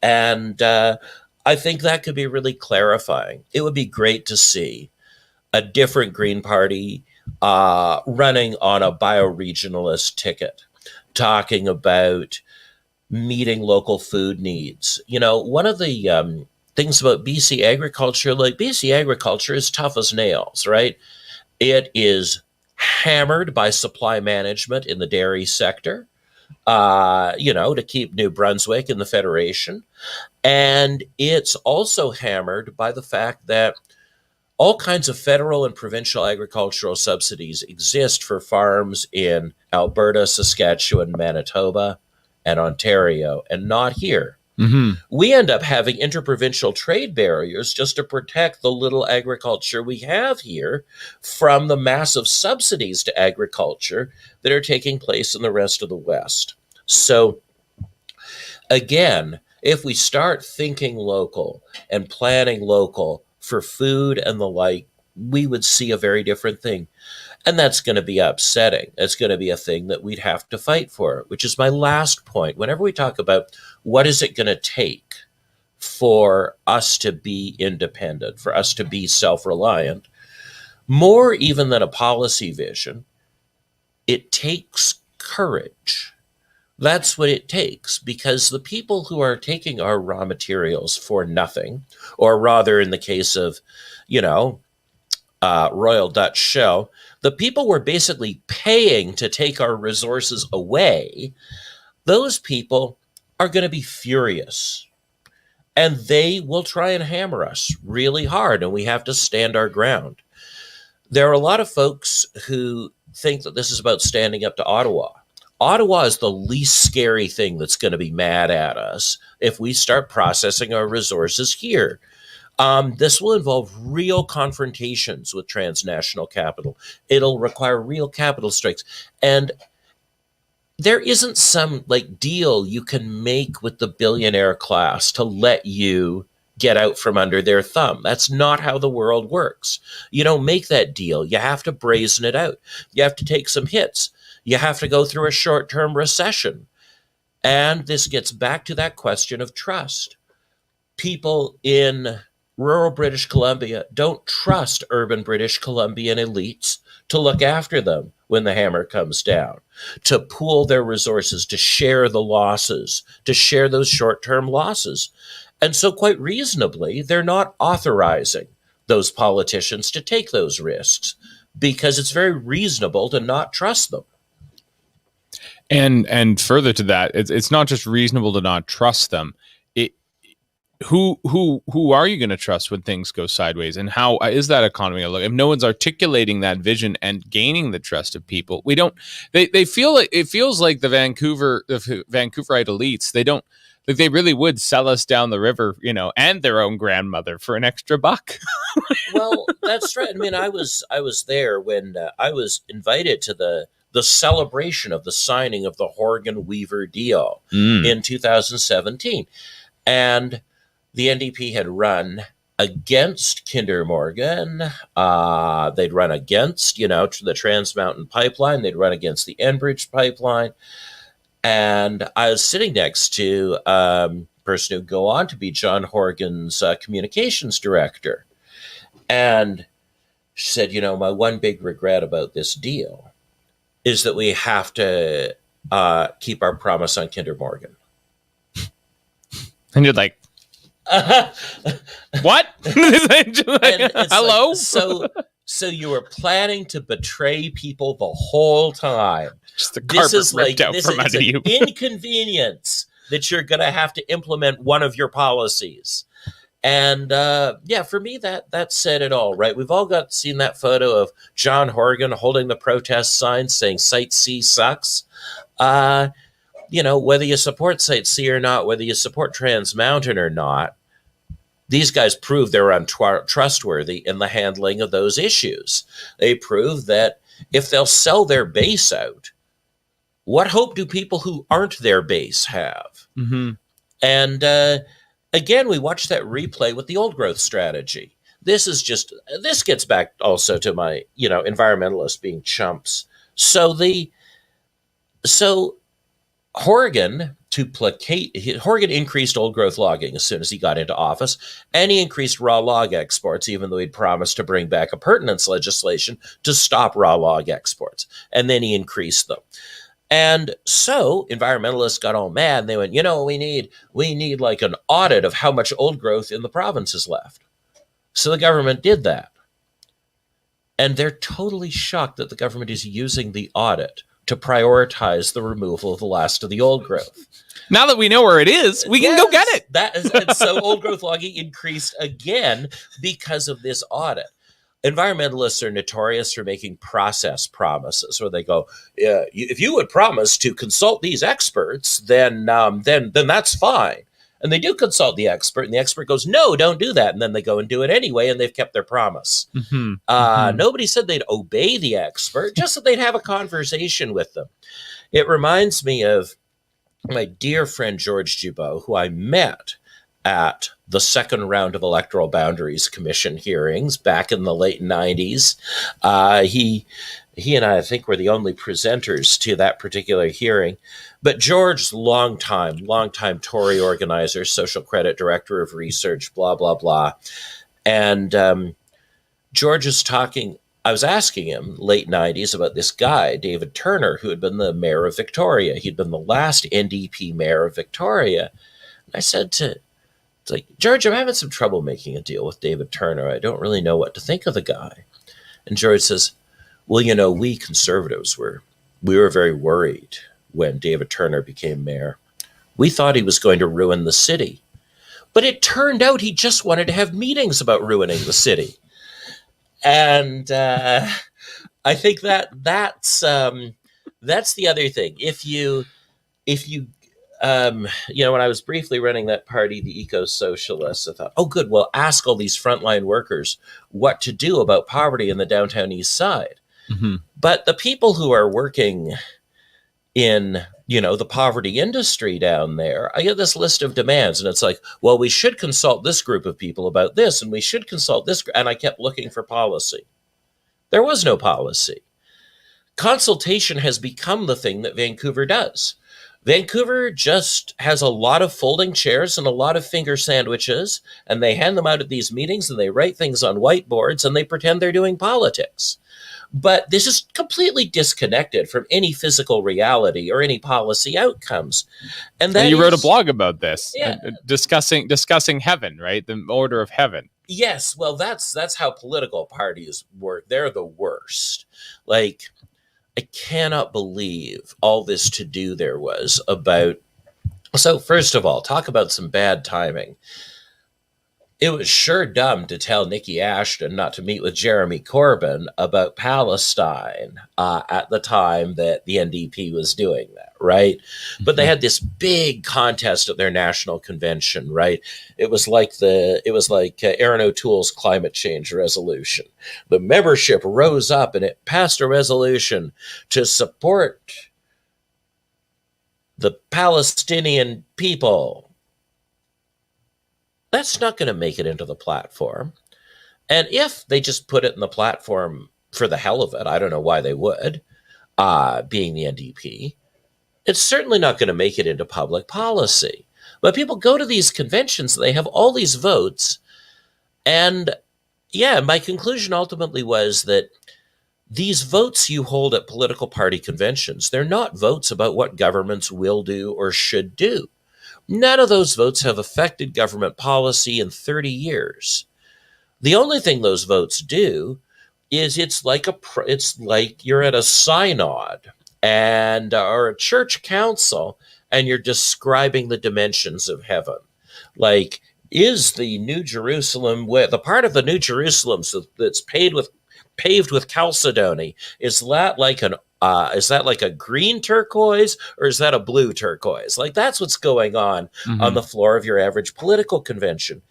D: And I think that could be really clarifying. It would be great to see a different Green Party running on a bioregionalist ticket, talking about meeting local food needs. One of the things about BC agriculture, like BC agriculture is tough as nails, right? It is hammered by supply management in the dairy sector, to keep New Brunswick in the Federation. And it's also hammered by the fact that all kinds of federal and provincial agricultural subsidies exist for farms in Alberta, Saskatchewan, Manitoba, and Ontario, and not here. Mm-hmm. We end up having interprovincial trade barriers just to protect the little agriculture we have here from the massive subsidies to agriculture that are taking place in the rest of the West. So again, if we start thinking local and planning local for food and the like, we would see a very different thing. And that's going to be upsetting. It's going to be a thing that we'd have to fight for, which is my last point. Whenever we talk about what is it going to take for us to be independent, for us to be self-reliant, more even than a policy vision, it takes courage. That's what it takes, because the people who are taking our raw materials for nothing, or rather in the case of, Royal Dutch Shell, the people we're basically paying to take our resources away, those people are going to be furious. And they will try and hammer us really hard, and we have to stand our ground. There are a lot of folks who think that this is about standing up to Ottawa. Ottawa is the least scary thing that's going to be mad at us if we start processing our resources here. This will involve real confrontations with transnational capital. It'll require real capital strikes. And there isn't some deal you can make with the billionaire class to let you get out from under their thumb. That's not how the world works. You don't make that deal. You have to brazen it out. You have to take some hits. You have to go through a short-term recession. And this gets back to that question of trust. People in rural British Columbia don't trust urban British Columbian elites to look after them when the hammer comes down, to pool their resources, to share the losses, to share those short-term losses. And so quite reasonably, they're not authorizing those politicians to take those risks because it's very reasonable to not trust them.
A: And further to that, it's not just reasonable to not trust them. Who are you going to trust when things go sideways, and how is that economy going to look if no one's articulating that vision and gaining the trust of people? We don't. They feel like it feels like the Vancouverite elites. Like they really would sell us down the river, and their own grandmother for an extra buck.
D: Well, that's right. I mean, I was there when I was invited to the celebration of the signing of the Horgan-Weaver deal in 2017, and the NDP had run against Kinder Morgan. They'd run against, the Trans Mountain Pipeline. They'd run against the Enbridge Pipeline. And I was sitting next to a person who'd go on to be John Horgan's communications director. And she said, my one big regret about this deal is that we have to keep our promise on Kinder Morgan.
A: And you're like, what? Hello?
D: Like, so you were planning to betray people the whole time.
A: Just the carpet ripped out from under you.
D: Inconvenience that you're going to have to implement one of your policies. And for me, that said it all, right? We've all seen that photo of John Horgan holding the protest sign saying Site C sucks. Whether you support Site C or not, whether you support Trans Mountain or not, these guys prove they're untrustworthy in the handling of those issues. They prove that if they'll sell their base out, what hope do people who aren't their base have?
A: Mm-hmm.
D: And again, we watched that replay with the old growth strategy. This gets back also to my, environmentalists being chumps. So Horgan increased old growth logging as soon as he got into office, and he increased raw log exports, even though he'd promised to bring back appurtenance legislation to stop raw log exports. And then he increased them. And so environmentalists got all mad. They went, we need like an audit of how much old growth in the province is left. So the government did that. And they're totally shocked that the government is using the audit to prioritize the removal of the last of the old growth.
A: Now that we know where it is, we can go get it.
D: And so old growth logging increased again because of this audit. Environmentalists are notorious for making process promises where they go, if you would promise to consult these experts, then that's fine. And they do consult the expert, and the expert goes, no, don't do that. And then they go and do it anyway, and they've kept their promise.
A: Mm-hmm.
D: Nobody said they'd obey the expert, just that they'd have a conversation with them. It reminds me of my dear friend George Gibault, who I met at the second round of Electoral Boundaries Commission hearings back in the late 90s. He and I think, were the only presenters to that particular hearing. But George's longtime Tory organizer, social credit director of research, blah, blah, blah. And George is talking, I was asking him late 90s about this guy, David Turner, who had been the mayor of Victoria. He'd been the last NDP mayor of Victoria. And I said George, I'm having some trouble making a deal with David Turner. I don't really know what to think of the guy. And George says, well, we conservatives we were very worried when David Turner became mayor. We thought he was going to ruin the city. But it turned out he just wanted to have meetings about ruining the city. And I think that's the other thing. If you when I was briefly running that party, the Eco-Socialists, I thought, oh, good, well, ask all these frontline workers what to do about poverty in the downtown east side.
A: Mm-hmm.
D: But the people who are working in, the poverty industry down there, I get this list of demands, and it's like, well, we should consult this group of people about this, and we should consult this. And I kept looking for policy. There was no policy. Consultation has become the thing that Vancouver does. Vancouver just has a lot of folding chairs and a lot of finger sandwiches, and they hand them out at these meetings, and they write things on whiteboards, and they pretend they're doing politics. But this is completely disconnected from any physical reality or any policy outcomes. And
A: you wrote a blog about this, discussing heaven, right? The order of heaven.
D: Yes, well, that's how political parties work. They're the worst. Like, I cannot believe all this to-do there was about. So first of all, talk about some bad timing. it was sure dumb to tell Nikki Ashton not to meet with Jeremy Corbyn about Palestine at the time that the NDP was doing that, right? But they had this big contest at their national convention, right? It was like Aaron O'Toole's climate change resolution. The membership rose up and it passed a resolution to support the Palestinian people. That's not going to make it into the platform. And if they just put it in the platform for the hell of it, I don't know why they would, being the NDP, it's certainly not going to make it into public policy. But people go to these conventions, they have all these votes. And yeah, my conclusion ultimately was that these votes you hold at political party conventions, they're not votes about what governments will do or should do. None of those votes have affected government policy in 30 years. The only thing those votes do is it's like you're at a synod and or a church council and you're describing the dimensions of heaven. Like, is the New Jerusalem, the part of the New Jerusalem that's paved with chalcedony, is that like a green turquoise or is that a blue turquoise? Like, that's what's going on the floor of your average political convention.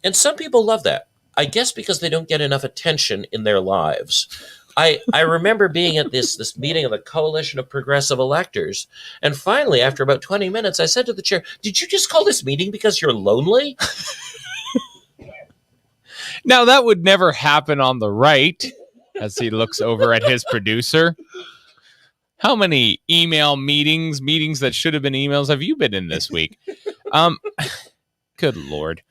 D: And some people love that, I guess, because they don't get enough attention in their lives. I remember being at this meeting of the Coalition of Progressive Electors. And finally, after about 20 minutes, I said to the chair, "Did you just call this meeting because you're lonely?"
A: Now, that would never happen on the right, as he looks over at his producer. How many email meetings that should have been emails have you been in this week? Good Lord.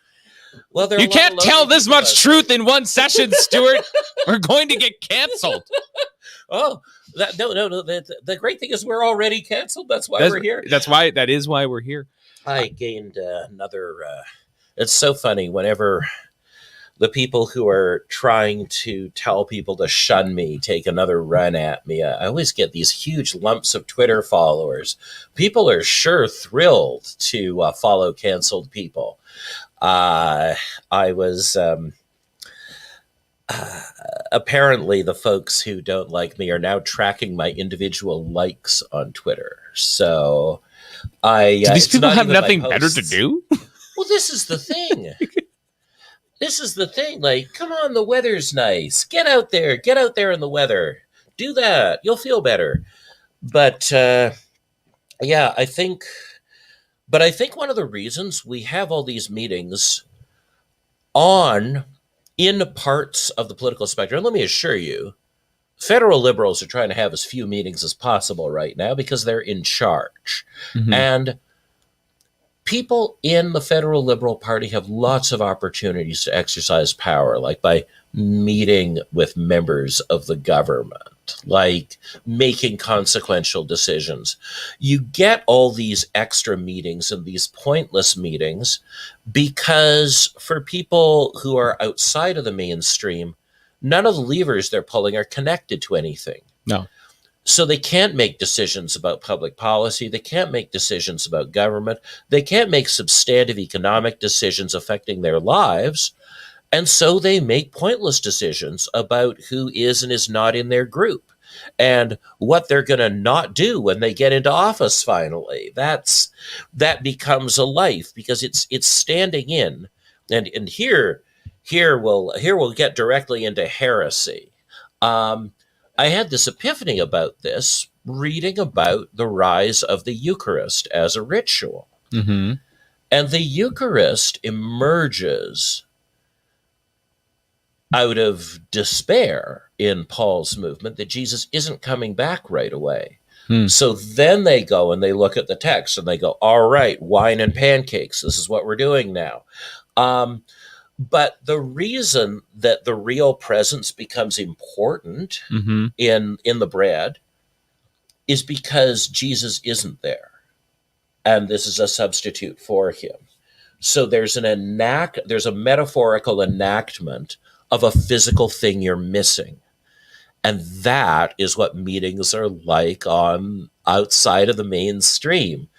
D: Well,
A: you can't tell this much truth in one session, Stuart. We're going to get canceled.
D: Oh, no. The great thing is we're already canceled. That's why we're here.
A: That is why we're here.
D: I gained another. It's so funny whenever the people who are trying to tell people to shun me take another run at me. I always get these huge lumps of Twitter followers. People are sure thrilled to follow canceled people. I was apparently the folks who don't like me are now tracking my individual likes on Twitter. So
A: do these people have nothing better to do?
D: Well, this is the thing. This is the thing. Like, come on, the weather's nice. Get out there in the weather. Do that. You'll feel better. But yeah, I think one of the reasons we have all these meetings in parts of the political spectrum, let me assure you, federal liberals are trying to have as few meetings as possible right now because they're in charge. Mm-hmm. And people in the federal Liberal Party have lots of opportunities to exercise power, like by meeting with members of the government, like making consequential decisions. You get all these extra meetings and these pointless meetings because for people who are outside of the mainstream, none of the levers they're pulling are connected to anything.
A: No.
D: So they can't make decisions about public policy. They can't make decisions about government. They can't make substantive economic decisions affecting their lives. And so they make pointless decisions about who is and is not in their group and what they're going to not do when they get into office finally. That becomes a life because it's standing in. And here we'll get directly into heresy. I had this epiphany about this, reading about the rise of the Eucharist as a ritual.
A: Mm-hmm.
D: And the Eucharist emerges out of despair in Paul's movement that Jesus isn't coming back right away. So then they go and they look at the text and they go, all right, wine and pancakes, this is what we're doing now. But the reason that the real presence becomes important
A: mm-hmm.
D: in the bread is because Jesus isn't there. And this is a substitute for him. So there's a metaphorical enactment of a physical thing you're missing. And that is what meetings are like outside of the mainstream,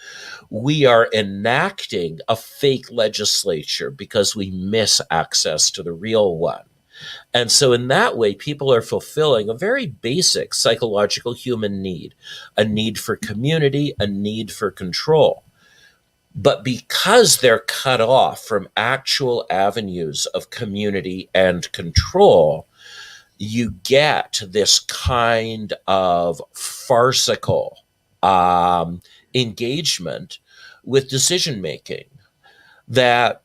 D: We are enacting a fake legislature because we miss access to the real one. And so in that way, people are fulfilling a very basic psychological human need, a need for community, a need for control. But because they're cut off from actual avenues of community and control, you get this kind of farcical engagement with decision making that,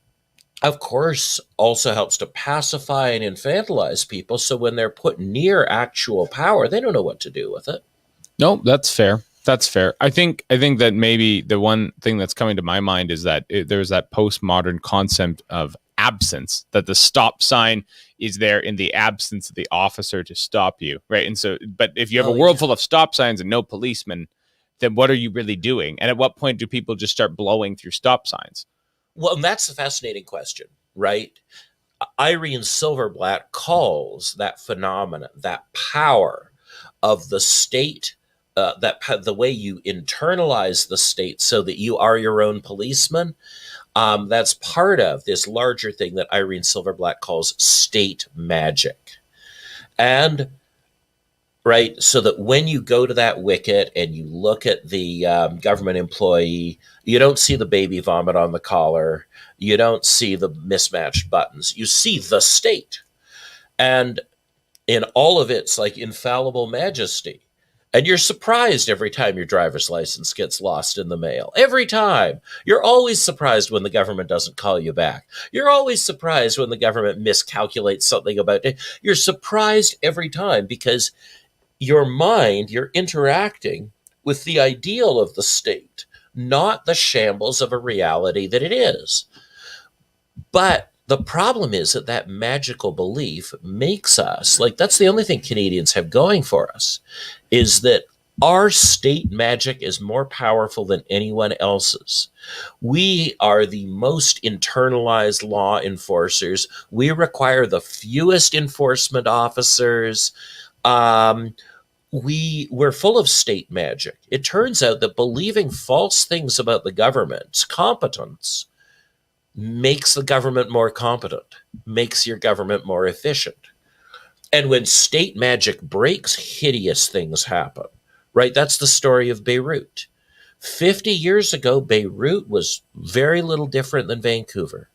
D: of course, also helps to pacify and infantilize people. So when they're put near actual power, they don't know what to do with it.
A: No, that's fair. That's fair. I think that maybe the one thing that's coming to my mind is that there's that postmodern concept of absence, that the stop sign is there in the absence of the officer to stop you, right? And so, but if you have a world full of stop signs and no policemen, then what are you really doing? And at what point do people just start blowing through stop signs?
D: Well, and that's a fascinating question, right? Irene Silverblatt calls that phenomenon, that power of the state, the way you internalize the state so that you are your own policeman. That's part of this larger thing that Irene Silverblatt calls state magic. And right, so that when you go to that wicket and you look at the government employee, you don't see the baby vomit on the collar, you don't see the mismatched buttons, you see the state. And in all of its like infallible majesty. And you're surprised every time your driver's license gets lost in the mail. Every time. You're always surprised when the government doesn't call you back. You're always surprised when the government miscalculates something about it. You're surprised every time because your mind, you're interacting with the ideal of the state, not the shambles of a reality that it is. But the problem is that that magical belief makes us, like, that's the only thing Canadians have going for us, is that our state magic is more powerful than anyone else's. We are the most internalized law enforcers. We require the fewest enforcement officers. We're full of state magic. It turns out that believing false things about the government's competence makes the government more competent, makes your government more efficient. And when state magic breaks, hideous things happen, right? That's the story of Beirut. 50 years ago, Beirut was very little different than Vancouver,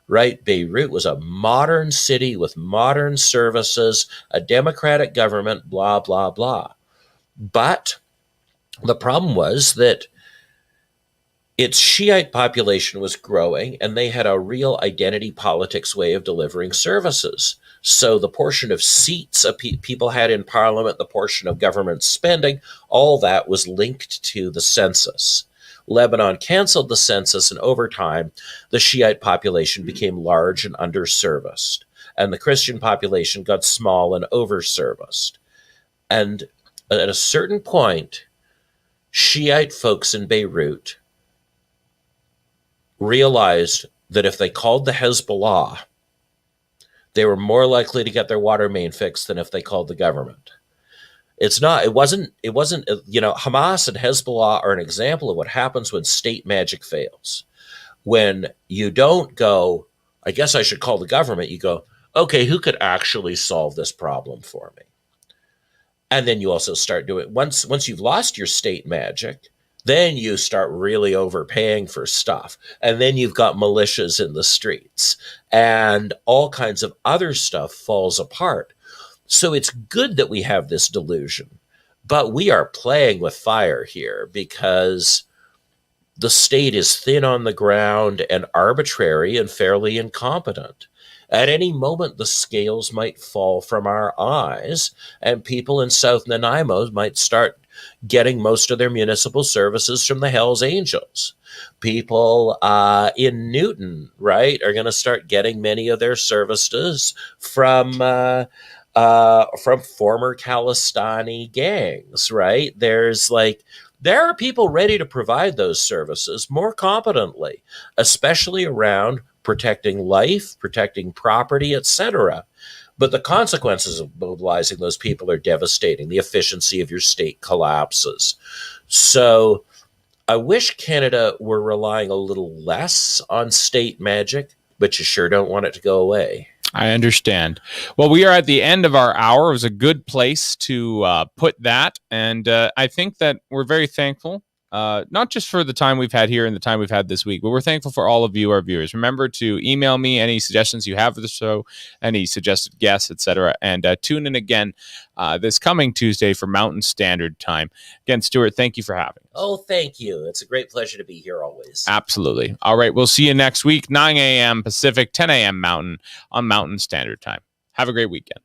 D: right? Beirut was a modern city with modern services, a democratic government, blah, blah, blah. But the problem was that its Shiite population was growing, and they had a real identity politics way of delivering services. So the portion of seats people had in parliament, the portion of government spending, all that was linked to the census. Lebanon canceled the census, and over time, the Shiite population became large and underserviced, and the Christian population got small and overserviced. And at a certain point, Shiite folks in Beirut realized that if they called the Hezbollah, they were more likely to get their water main fixed than if they called the government. It wasn't, Hamas and Hezbollah are an example of what happens when state magic fails. When you don't go, I guess I should call the government, you go, okay, who could actually solve this problem for me? And then you also start doing, once you've lost your state magic, then you start really overpaying for stuff. And then you've got militias in the streets and all kinds of other stuff falls apart. So it's good that we have this delusion, but we are playing with fire here because the state is thin on the ground and arbitrary and fairly incompetent. At any moment, the scales might fall from our eyes and people in South Nanaimo might start getting most of their municipal services from the Hells Angels. People in Newton, right, are going to start getting many of their services from former Khalistani gangs, right? There are people ready to provide those services more competently, especially around protecting life, protecting property, etc. But the consequences of mobilizing those people are devastating. The efficiency of your state collapses. So I wish Canada were relying a little less on state magic, but you sure don't want it to go away.
A: I understand. Well, we are at the end of our hour. It was a good place to put that. And I think that we're very thankful, not just for the time we've had here and the time we've had this week, but we're thankful for all of you, our viewers. Remember to email me any suggestions you have for the show, any suggested guests, etc. And tune in again this coming Tuesday for Mountain Standard Time. Again, Stuart, thank you for having us.
D: Oh, thank you. It's a great pleasure to be here always.
A: Absolutely. All right. We'll see you next week, 9 a.m. Pacific, 10 a.m. Mountain on Mountain Standard Time. Have a great weekend.